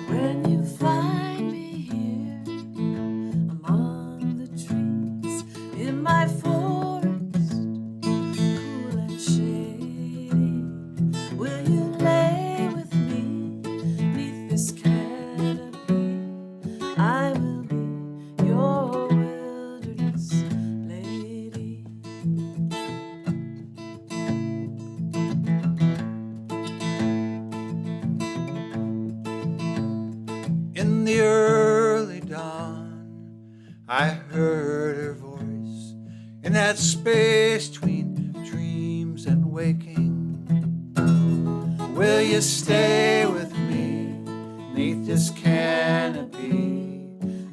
When you find me here among the trees in my forest, cool and shady, will you lay with me 'neath this canopy? I will be your wilderness lady. In the early dawn, I heard her voice in that space between dreams and waking. Will you stay with me 'neath this canopy?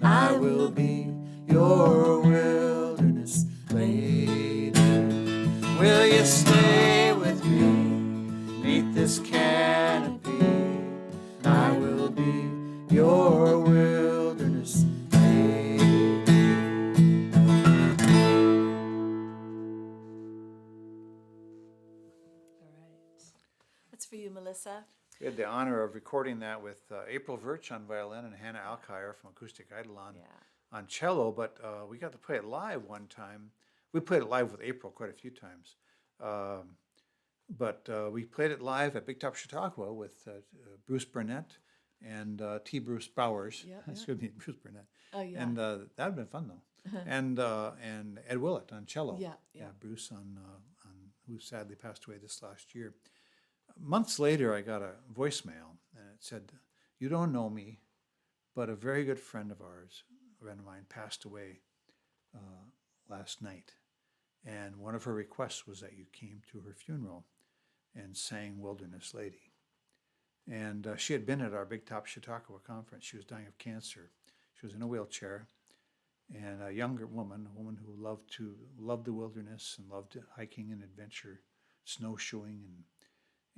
I will be your wilderness lady. Will you stay with me 'neath this canopy? I will be your wilderness lady. All right. That's for you, Melissa. We had the honor of recording that with April Virch on violin and Hannah Alkire from Acoustic Eidolon on cello, but we got to play it live one time. We played it live with April quite a few times. But we played it live at Big Top Chautauqua with Bruce Burnett and T. Bruce Bowers. Yep, Excuse me, Bruce Burnett. Oh, yeah. And that had been fun though. And Ed Willett on cello. Yeah. Bruce on who sadly passed away this last year. Months later, I got a voicemail, and it said, "You don't know me, but a very good friend of ours, a friend of mine, passed away last night. And one of her requests was that you came to her funeral. and sang Wilderness Lady. And she had been at our Big Top Chautauqua conference. She was dying of cancer. She was in a wheelchair, and a younger woman, a woman who loved the wilderness and loved hiking and adventure, snowshoeing,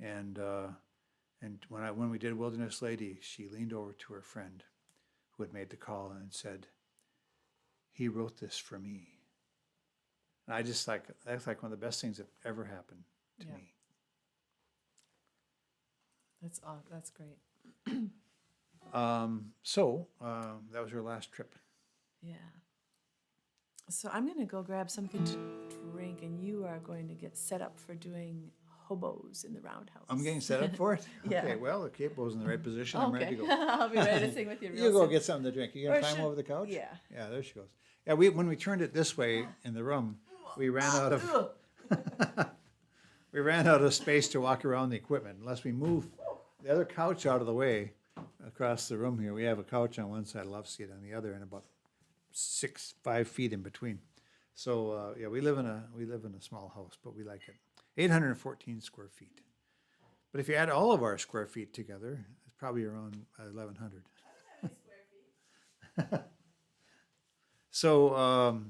and when we did Wilderness Lady, she leaned over to her friend who had made the call and said, "He wrote this for me." And I just that's like one of the best things that ever happened to me. That's great. So that was her last trip. Yeah. So I'm going to go grab something to drink, and you are going to get set up for doing hobos in the roundhouse. I'm getting set up for it? Yeah. Okay, well, the capo's in the right position. I'm ready to go. I'll be ready to sing with you real You go soon. get something to drink. You gonna Or climb should- over the couch? Yeah. Yeah, there she goes. Yeah, when we turned it this way in the room, we ran out of we ran out of space to walk around the equipment. Unless we move the other couch out of the way across the room here. We have a couch on one side, a love seat on the other, and about 5 feet in between. So yeah, we live in a small house, but we like it. 814 square feet. But if you add all of our square feet together, it's probably around 1,100. So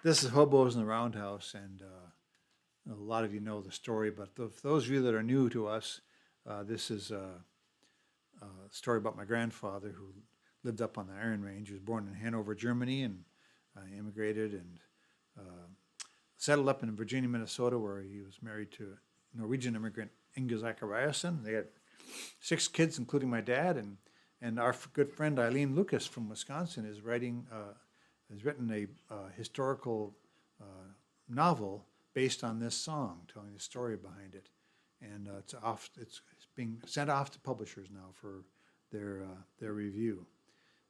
this is Hobos in the Roundhouse, and a lot of you know the story, but for those of you that are new to us, this is a story about my grandfather who lived up on the Iron Range. He was born in Hanover, Germany, and immigrated and settled up in Virginia, Minnesota, where he was married to a Norwegian immigrant, Inge Zachariasen. They had 6 kids, including my dad, and our good friend Eileen Lucas from Wisconsin has written a historical novel based on this song, telling the story behind it, and it's being sent off to publishers now for their review,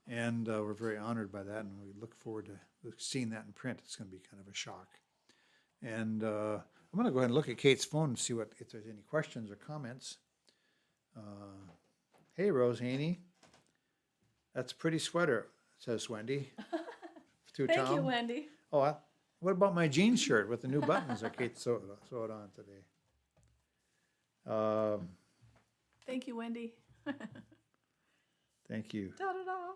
and we're very honored by that, and we look forward to seeing that in print. It's going to be kind of a shock, and I'm going to go ahead and look at Kate's phone and see if there's any questions or comments. Hey, Rose Haney. That's a pretty sweater, says Wendy. Thank you, Wendy. Oh, what about my jean shirt with the new buttons that Kate sewed on today? Thank you, Wendy. Thank you. Da-da-da.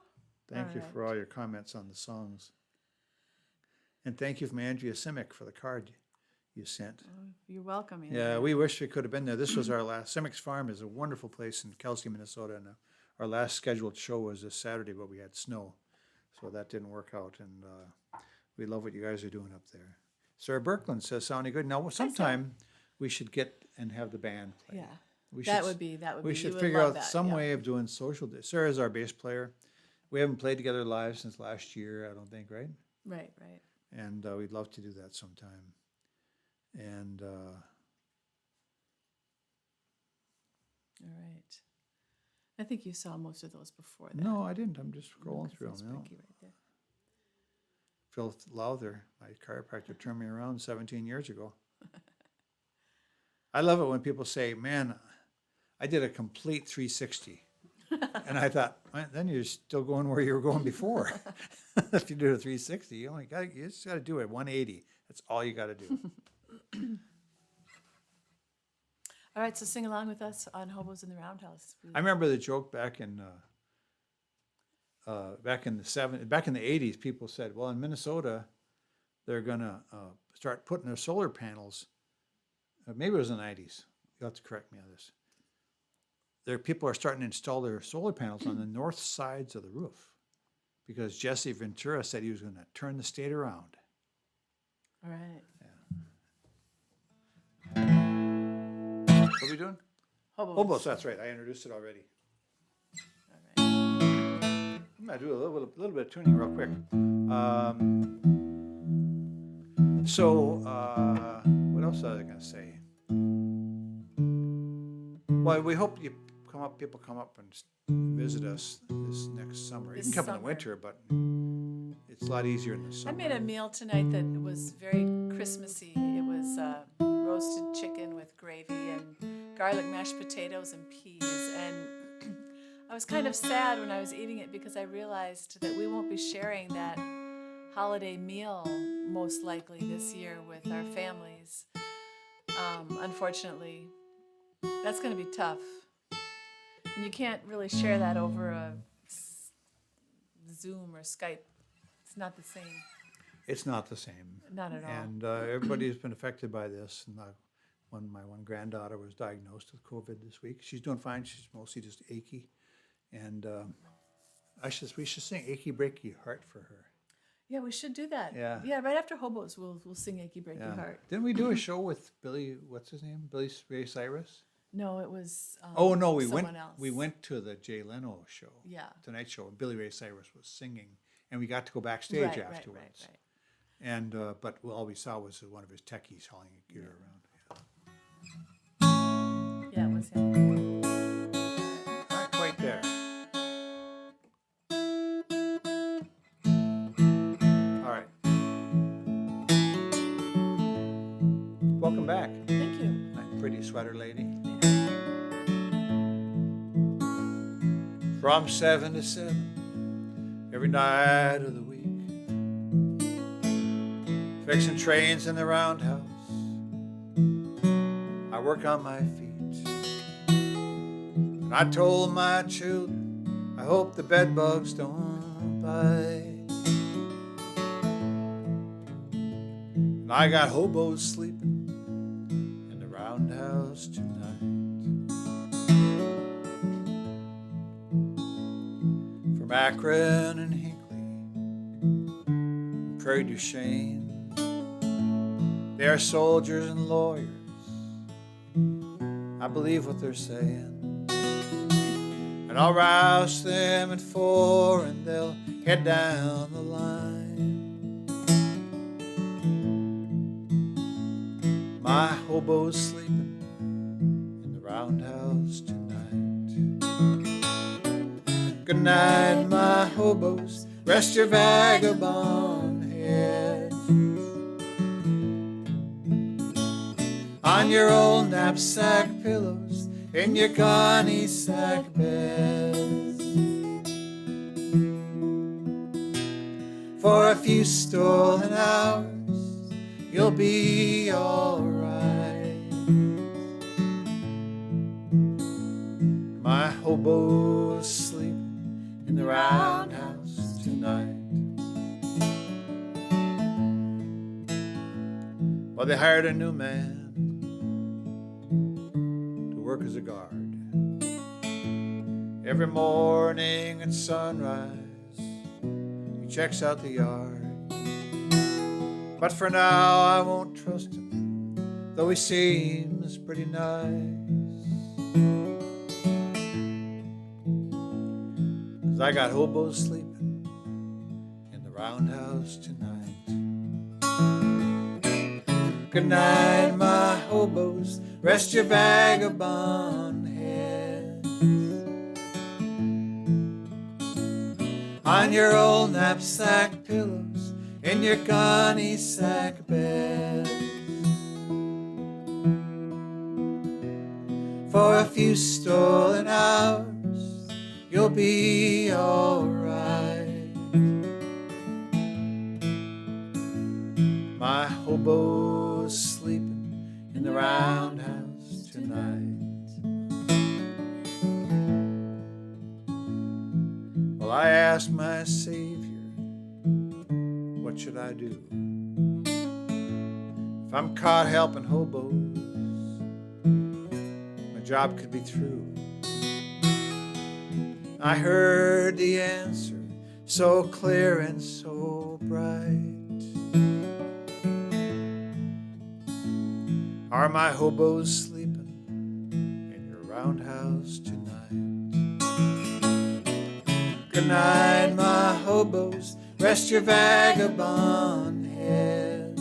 Thank you for all your comments on the songs. And thank you from Andrea Simic for the card you sent. Oh, you're welcome. Yeah, we wish we could have been there. This was our last. Simic's Farm is a wonderful place in Kelsey, Minnesota, and our last scheduled show was this Saturday, but we had snow, so that didn't work out. And we love what you guys are doing up there. Sarah Birkland says, "Sounding good." Now, sometime we should get and have the band play. Yeah, that would be. We you should would figure love out that, some yeah. way of doing social. Sarah's our bass player. We haven't played together live since last year, I don't think, right? Right. And we'd love to do that sometime. And All right. I think you saw most of those before that. no, I didn't. I'm just scrolling Look at through those them. Ricky right there. Phil Lowther, my chiropractor, turned me around 17 years ago. I love it when people say, "Man, I did a complete 360." And I thought, well, then you're still going where you were going before. If you do a 360, you just got to do it 180. That's all you got to do. All right, so sing along with us on Hobos in the Roundhouse. I remember the joke back in the back in the 80s. People said, "Well, in Minnesota, they're gonna start putting their solar panels." Maybe it was the 90s. You'll have to correct me on this. People are starting to install their solar panels on the north sides of the roof because Jesse Ventura said he was going to turn the state around. All right. What are we doing? Hobos. That's right. I introduced it already. All right. I'm going to do a little bit of tuning real quick. What else was I going to say? Well, we hope people come up and visit us this next summer. You This can come in summer. the winter, but it's a lot easier in the I summer. made a meal tonight that was very Christmassy. It was roasted chicken with gravy and garlic mashed potatoes and peas. And I was kind of sad when I was eating it because I realized that we won't be sharing that holiday meal most likely this year with our families. Unfortunately, That's going to be tough. And you can't really share that over a Zoom or Skype. It's not the same. It's not the same. Not at all. And everybody's been affected by this. And my one granddaughter was diagnosed with COVID this week. She's doing fine. She's mostly just achy. And we should sing "Achy Breaky Heart" for her. Yeah, we should do that. Yeah. Yeah, right after Hobos, we'll sing "Achy Breaky Heart." Didn't we do a show with Billy? What's his name? Billy Ray Cyrus. No, it was. Oh no, we someone went. else. We went to the Jay Leno show. Yeah. Tonight Show. And Billy Ray Cyrus was singing, and we got to go backstage afterwards. Right. And but all we saw was one of his techies hauling a gear around. Yeah, it was him. Not quite there. All right. Welcome back, Thank you. my pretty sweater lady. From 7 to 7, every night of the week, fixing trains in the roundhouse. I work on my feet. And I told my children, I hope the bed bugs don't bite. And I got hobos sleeping in the roundhouse tonight. From Akron and Hinckley, Prairie du Chien, they are soldiers and lawyers. I believe what they're saying. And I'll rouse them at 4 and they'll head down the line. My hobo's sleeping in the roundhouse tonight. Good night, my hobos, rest your vagabond heads on your old knapsack pillows in your gunny sack beds. For a few stolen hours, you'll be all right. My hobo's sleeping in the roundhouse tonight. Well, they hired a new man to work as a guard. Every morning at sunrise, he checks out the yard. But for now, I won't trust him, though he seems pretty nice. 'Cause I got hobos sleeping in the roundhouse tonight. Good night, my hobos, rest your vagabond heads on your old knapsack pillows in your gunny sack beds. For a few stolen hours, you'll be all right. My hobo's sleeping in the roundhouse tonight. Well, I asked my Savior, what should I do? If I'm caught helping hobos, my job could be through. I heard the answer so clear and so bright. Are my hobos sleeping in your roundhouse tonight? Good night, my hobos, rest your vagabond heads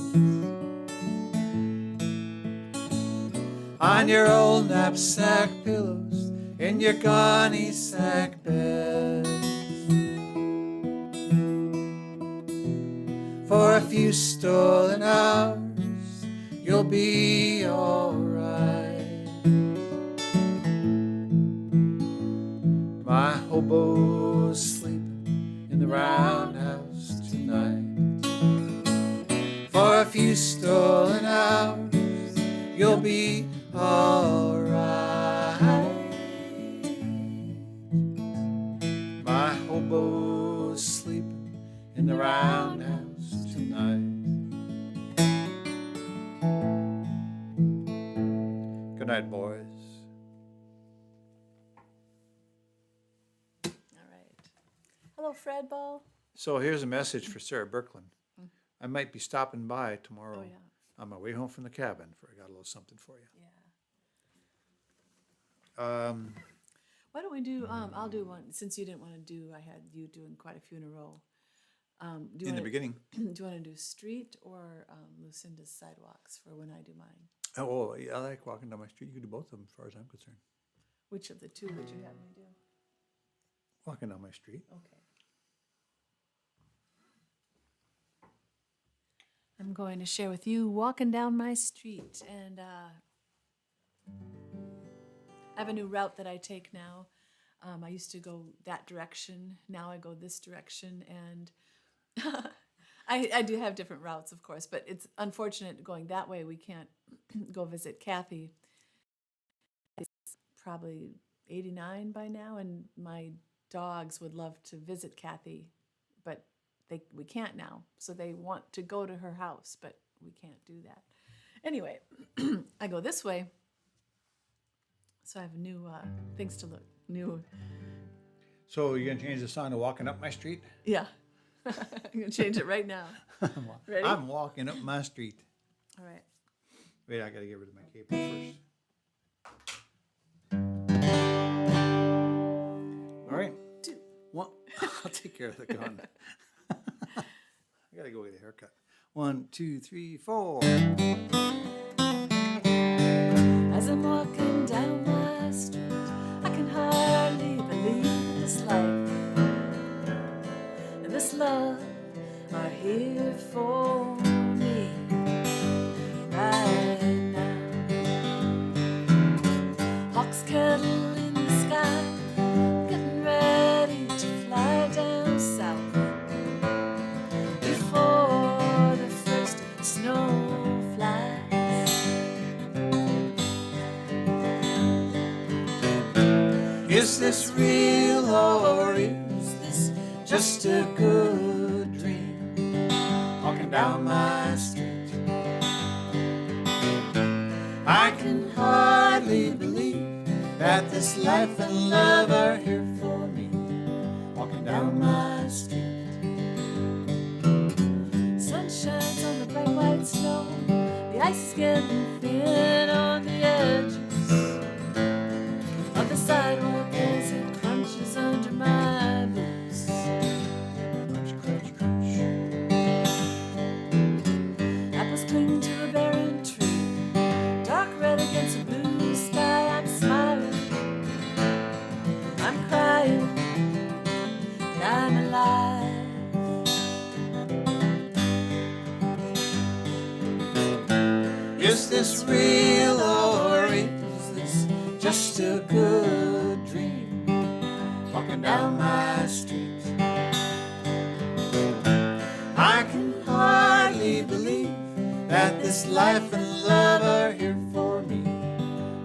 on your old knapsack pillows in your gunny sack beds. For a few stolen hours, you'll be all right. My hobo's sleeping in the roundhouse tonight. For a few stolen hours, you'll be all right. My hobo's sleeping in the roundhouse tonight. Good night, boys. All right. Hello, Fred Ball. So here's a message for Sarah Birkeland. I might be stopping by tomorrow Oh, yeah. on my way home from the cabin. I got a little something for you. Yeah. Why don't we do, I'll do one, since you didn't want to do, I had you doing quite a few in a row. Do you In the wanna- beginning. Do you want to do street or Lucinda's sidewalks for when I do mine? Oh, yeah, I like walking down my street. You can do both of them as far as I'm concerned. Which of the two would you have me do? Walking down my street. Okay. I'm going to share with you walking down my street, and I have a new route that I take now. I used to go that direction. Now I go this direction, and I do have different routes, of course, but it's unfortunate going that way. We can't go visit Kathy. It's probably 89 by now, and my dogs would love to visit Kathy, but we can't now. So they want to go to her house, but we can't do that. Anyway, I go this way. So I have new things to look. New. So you're going to change the song to Walking Up My Street? Yeah. I'm going to change it right now. Ready? I'm walking up my street. All right. Wait, I got to get rid of my cable first. All right. 2. One. I'll take care of the gun. I got to go get a haircut. 1, 2, 3, 4. As I'm walking down my street, I can hardly believe this life and this love are here for me right now. Hawks kettle in the sky, getting ready to fly down south before the first snow flies. Is this real or is this just a good dream? Walking down my street, I can hardly believe that this life and love are here for me. Walking down my street. Sun shines on the bright white snow. The ice is getting thin on the edges of the sidewalk as it crunches under my boots. Crunch, crunch, crunch. Apples cling to a barren tree, dark red against a blue sky. I'm smiling, I'm crying, and I'm alive. Is this real or is this just a good dream? Walking down my street, I can hardly believe that this life and love are here for me.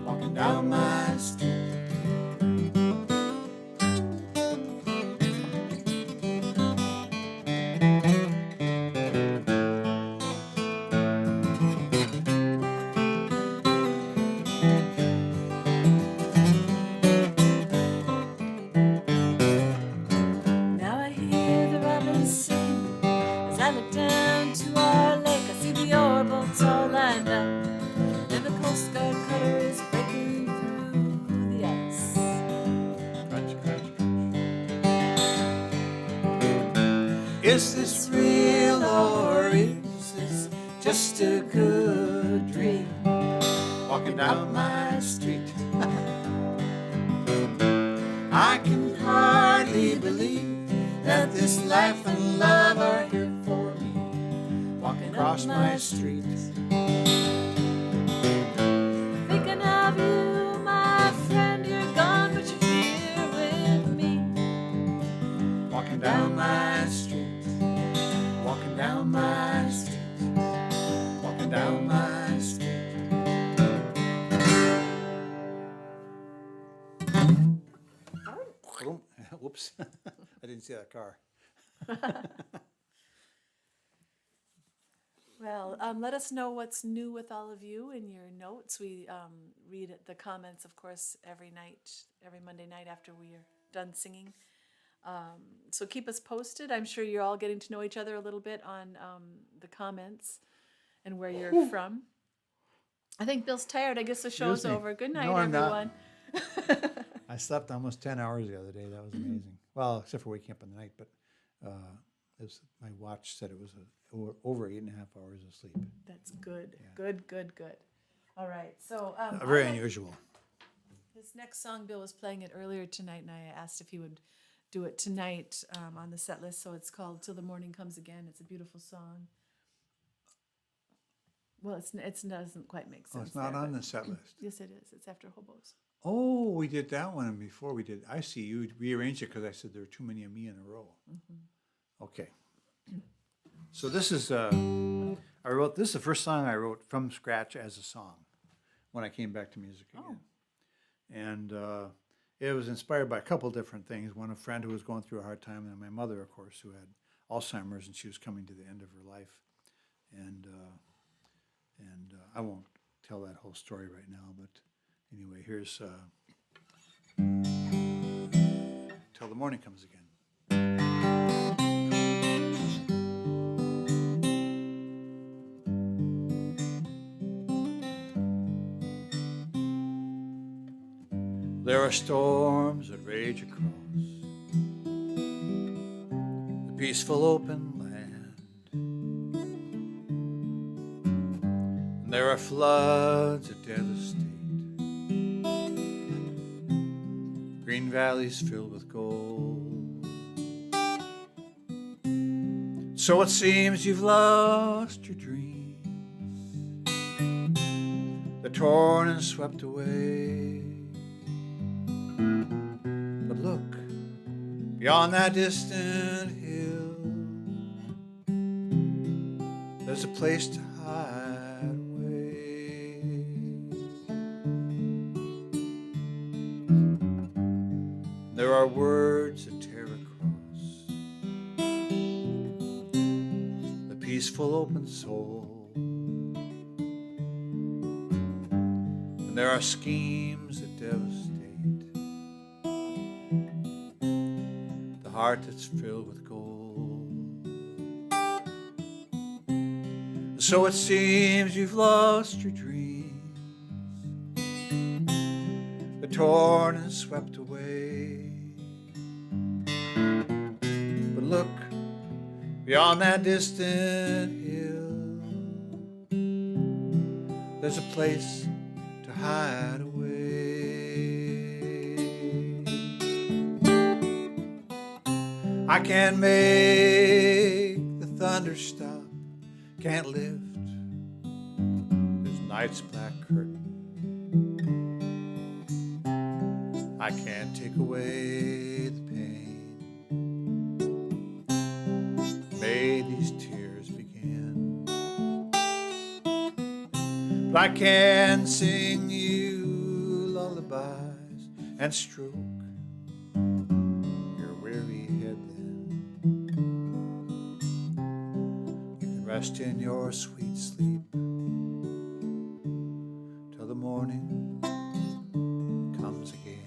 Walking down my street. Now I hear the robins sing as I look down to our lake. I see the oar boats all lined up, and the Coast Guard cutter is breaking through the ice. Crunch, crunch, crunch. Is this real or is this just a good dream? Walking down my street, I can hardly believe that this life and love are here for me. Walking across my street. Thinking of you, my friend, you're gone, but you're here with me. Walking down my street. Walking down my street. Walking down my street. Whoops, I didn't see that car. Well, let us know what's new with all of you in your notes. We read the comments, of course, every night, every Monday night after we are done singing. So keep us posted. I'm sure you're all getting to know each other a little bit on the comments and where you're from. I think Bill's tired. I guess the show's me. over. Good night, No, I'm not. everyone. I slept almost 10 hours the other day. That was amazing. Well, except for waking up in the night, but my watch said it was over 8.5 hours of sleep. That's good. Yeah. Good. All right. So Very unusual. This next song, Bill was playing it earlier tonight, and I asked if he would do it tonight on the set list. So it's called "Till the Morning Comes Again." It's a beautiful song. Well, it doesn't quite make sense. Oh, it's not on the set list. Yes, it is. It's after Hobos. Oh, we did that one before we did. I see you rearranged it because I said there were too many of me in a row. Mm-hmm. Okay. So this is this is the first song I wrote from scratch as a song when I came back to music again. And it was inspired by a couple different things. One, a friend who was going through a hard time, and my mother, of course, who had Alzheimer's, and she was coming to the end of her life. And I won't tell that whole story right now, but anyway, here's Till the Morning Comes Again. There are storms that rage across the peaceful open land. And there are floods that devastate green valleys filled with gold. So it seems you've lost your dreams. They're torn and swept away. But look, beyond that distant hill, there's a place to hide away. There are words that tear across the peaceful open soul, and there are schemes that devastate the heart that's filled with gold. So it seems you've lost your dreams. They're torn and swept away. But look, beyond that distant hill, there's a place to hide away. I can't make the thunder stop, can't lift this night's black curtain. I can't take away the pain. May these tears begin. But I can sing you lullabies and stroke your weary head then. You can rest in your sweet sleep till the morning comes again.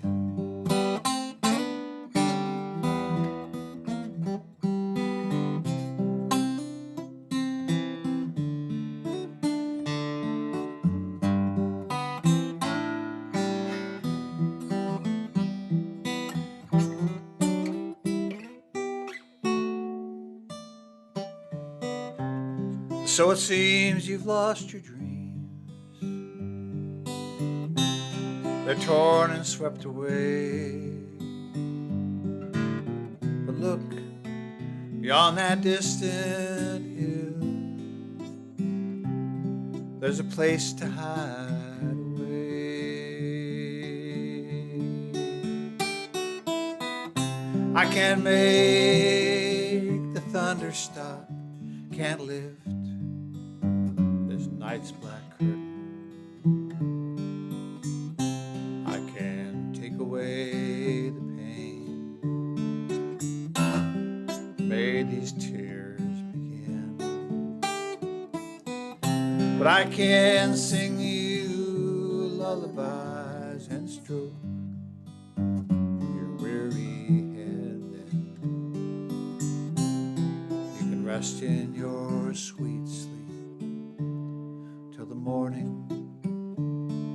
So it seems you've lost your dreams. They're torn and swept away. But look, beyond that distant hill, there's a place to hide away. I can't make the thunder stop, can't lift this night's black curtain. I can't take away the pain. these tears begin. But I can sing you lullabies and stroke your weary head. You can rest in your sweet sleep till the morning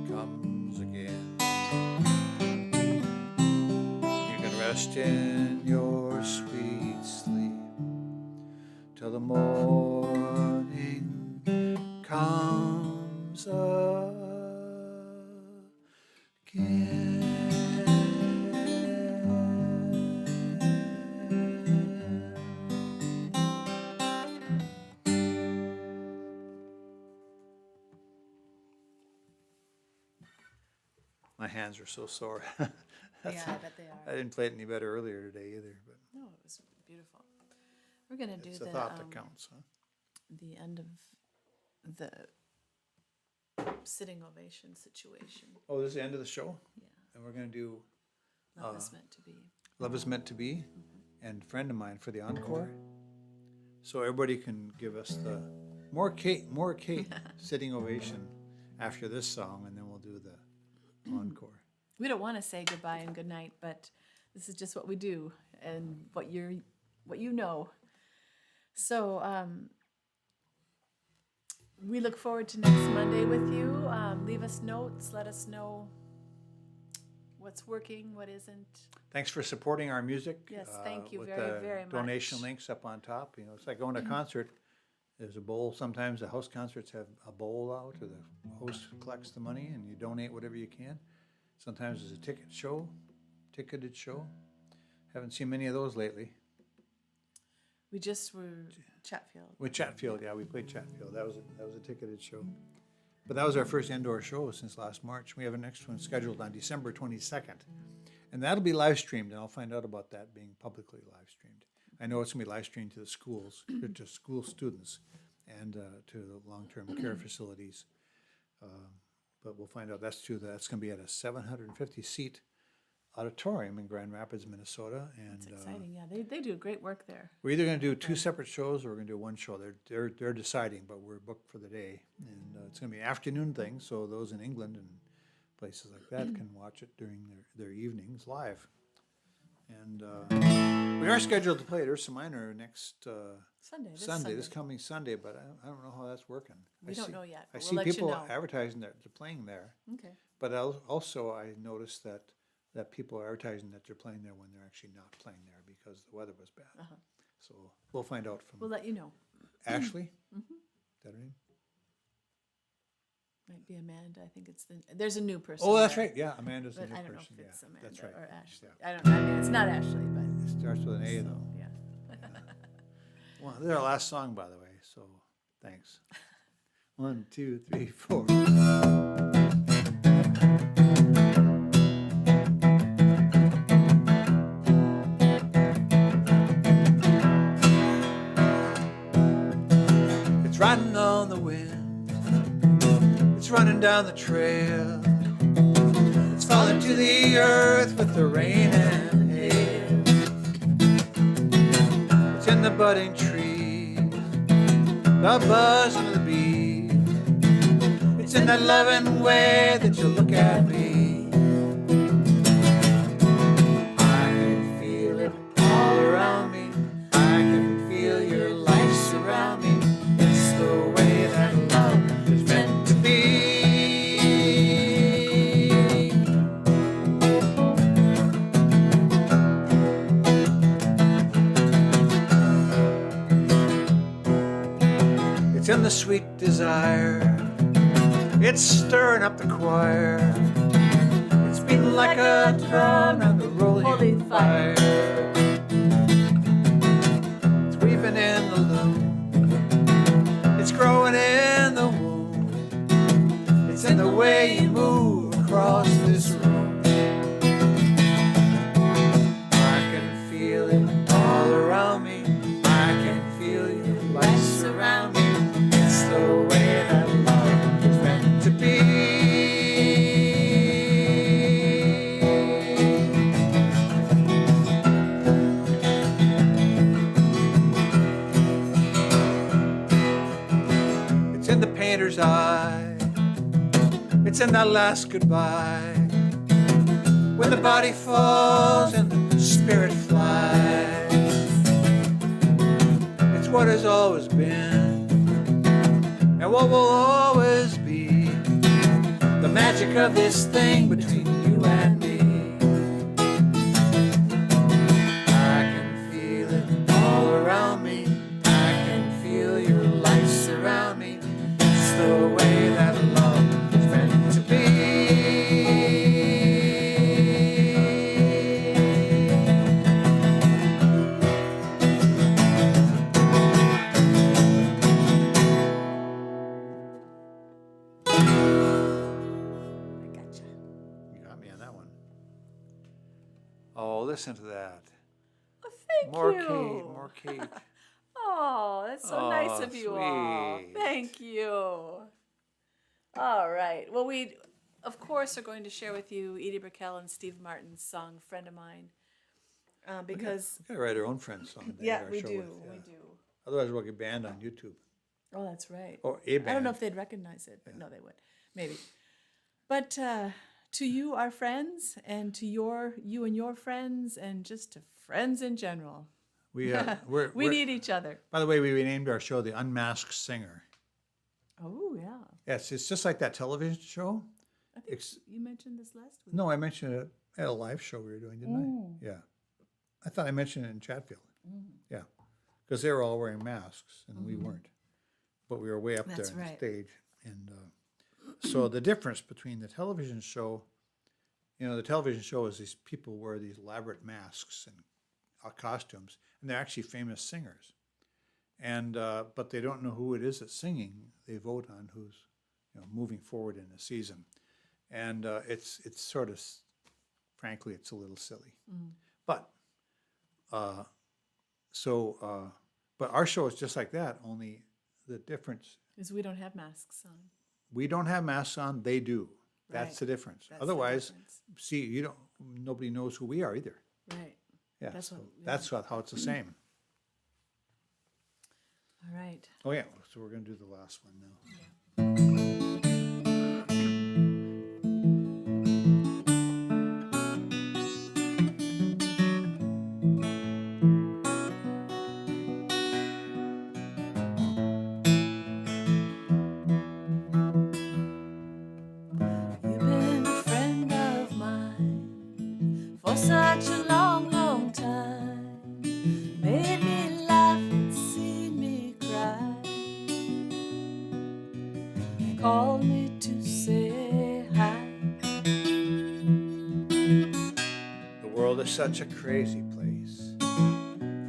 comes again. You can rest in your sweet sleep till the morning comes again. My hands are so sore. Yeah, I bet they I are. didn't play it any better earlier today either, but No, it was beautiful. We're gonna do it's the the thought that counts, huh? the end of the sitting ovation situation. Oh, this is the end of the show? Yeah, And we're going to do love is meant to be. Love is Meant to Be and Friend of Mine for the encore. So everybody can give us the more Kate sitting ovation after this song, and then we'll do the encore. We don't want to say goodbye and good night, but this is just what we do and what you know. So we look forward to next Monday with you. Leave us notes. Let us know what's working, what isn't. Thanks for supporting our music. Yes, thank you with very, the very much. donation links up on top. You know, it's like going to a concert. There's a bowl. Sometimes the house concerts have a bowl out, or the host collects the money, and you donate whatever you can. Sometimes there's a ticketed show. Haven't seen many of those lately. We just were Chatfield. With Chatfield, yeah, we played Chatfield. That was a ticketed show. But that was our first indoor show since last March. We have a next one scheduled on December 22nd. And that'll be live streamed, and I'll find out about that being publicly live streamed. I know it's going to be live streamed to the schools, to school students, and to the long-term care facilities. But we'll find out. That's going to be at a 750-seat auditorium in Grand Rapids, Minnesota. And It's exciting, yeah. They do great work there. we're either going to do two separate shows or we're going to do one show. They're deciding, but we're booked for the day, and it's going to be an afternoon thing. So those in England and places like that can watch it during their evenings live. And we are scheduled to play at Ursa Minor next Sunday. this coming Sunday, but I don't know how that's working. We don't know yet, I but see we'll let you people know. advertising that they're playing there, Okay. but also I noticed that people are advertising that they're playing there when they're actually not playing there because the weather was bad. So we'll find out from We'll let you know. Ashley. Is that her name? Might be Amanda. I think there's a new person. Oh, that's there. right. Yeah, Amanda's the But new I don't person. know if it's Yeah, Amanda that's right. or Ashley. Yeah. I don't know. I mean, it's not Ashley, but It starts with an A though. yeah. Well, this is our last song, by the way. So thanks. 1, 2, 3, 4. It's riding on the wind. It's running down the trail. It's falling to the earth with the rain and hail. It's in the budding trees, the buzzing of the bees. It's in that loving way that you look at me. I can feel it all around me. I can feel your life surround me. It's the way that love is meant to be. It's in the sweet desire. It's stirring up the choir. It's beating like a drum on the rolling Holy fire. fire. It's weeping in the loom. It's growing in the womb. It's in the way you move across this room. I can feel it all around me. I can feel your light surround me. It's the way that love is meant to be. It's in that last goodbye, when the body falls and the spirit flies. It's what has always been and what will always be, the magic of this thing between you and me. I can feel it all around me. I can feel your light surround me. It's the way that love is meant to be. I gotcha. You got me on that one. Oh, listen to that. Oh, thank More you. Kate, more Kate. Oh, that's so nice Oh, of you all. sweet. Thank you. All right. Well, we, of course, are going to share with you Edie Brickell and Steve Martin's song "Friend of Mine," because We gotta write our own friends song. to yeah, end our we show do, with, yeah. we do. Otherwise, we'll get banned on YouTube. Oh, that's right. Or a band. I don't know if they'd recognize it, but no, they would. Maybe. But to you, our friends, and to you and your friends, and just to friends in general, We we need each other. By the way, we named our show The Unmasked Singer. Oh, yeah. Yes, it's just like that television show. I think you mentioned this last week. No, I mentioned it at a live show we were doing, didn't I? Yeah. I thought I mentioned it in Chatfield. Yeah. Because they were all wearing masks and we weren't. But we were way up That's there on right. the stage. And so the difference between the television show, the television show is these people wear these elaborate masks and costumes, and they're actually famous singers. And but they don't know who it is that's singing. They vote on who's moving forward in the season, and it's sort of, frankly, it's a little silly. But but our show is just like that. Only the difference, Because we don't have masks on. we don't have masks on. They do. That's Right. the difference. That's the Otherwise, difference. see, nobody knows who we are either. Right. Yeah, That's so what- yeah. that's how it's the same. All right. Oh yeah, so we're gonna do the last one now. You've been a friend of mine for such a long, long time. Made me laugh and see me cry. Called me to say hi. The world is such a crazy place,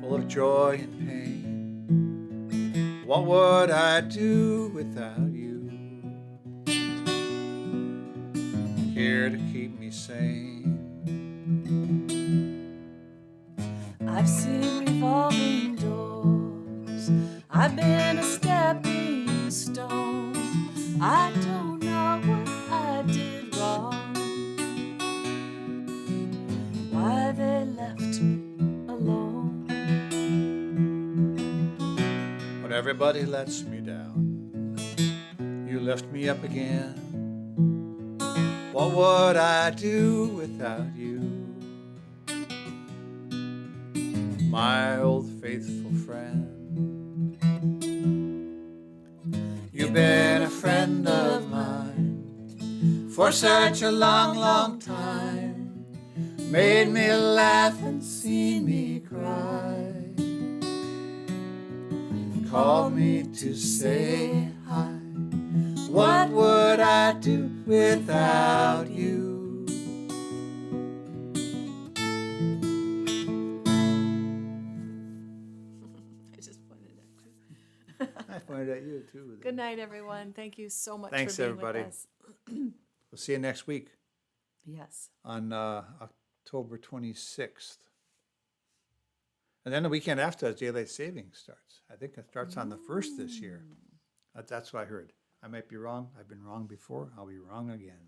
full of joy and pain. What would I do without you? Here to keep me sane. I've seen revolving doors. I've been a stepping stone. I don't know what I did wrong. Why they left me alone. When everybody lets me down, you lift me up again. What would I do without you? My old faithful friend. You've been a friend of mine for such a long, long time. Made me laugh and seen me cry. Called me to say hi. What would I do without you? I just pointed at you. I pointed at you too. Good night, everyone. Thank you so much Thanks, for being everybody. with us. We'll see you next week Yes. on October 26th. And then the weekend after that, daylight savings starts. I think it starts on the 1st this year. That's what I heard. I might be wrong. I've been wrong before. I'll be wrong again.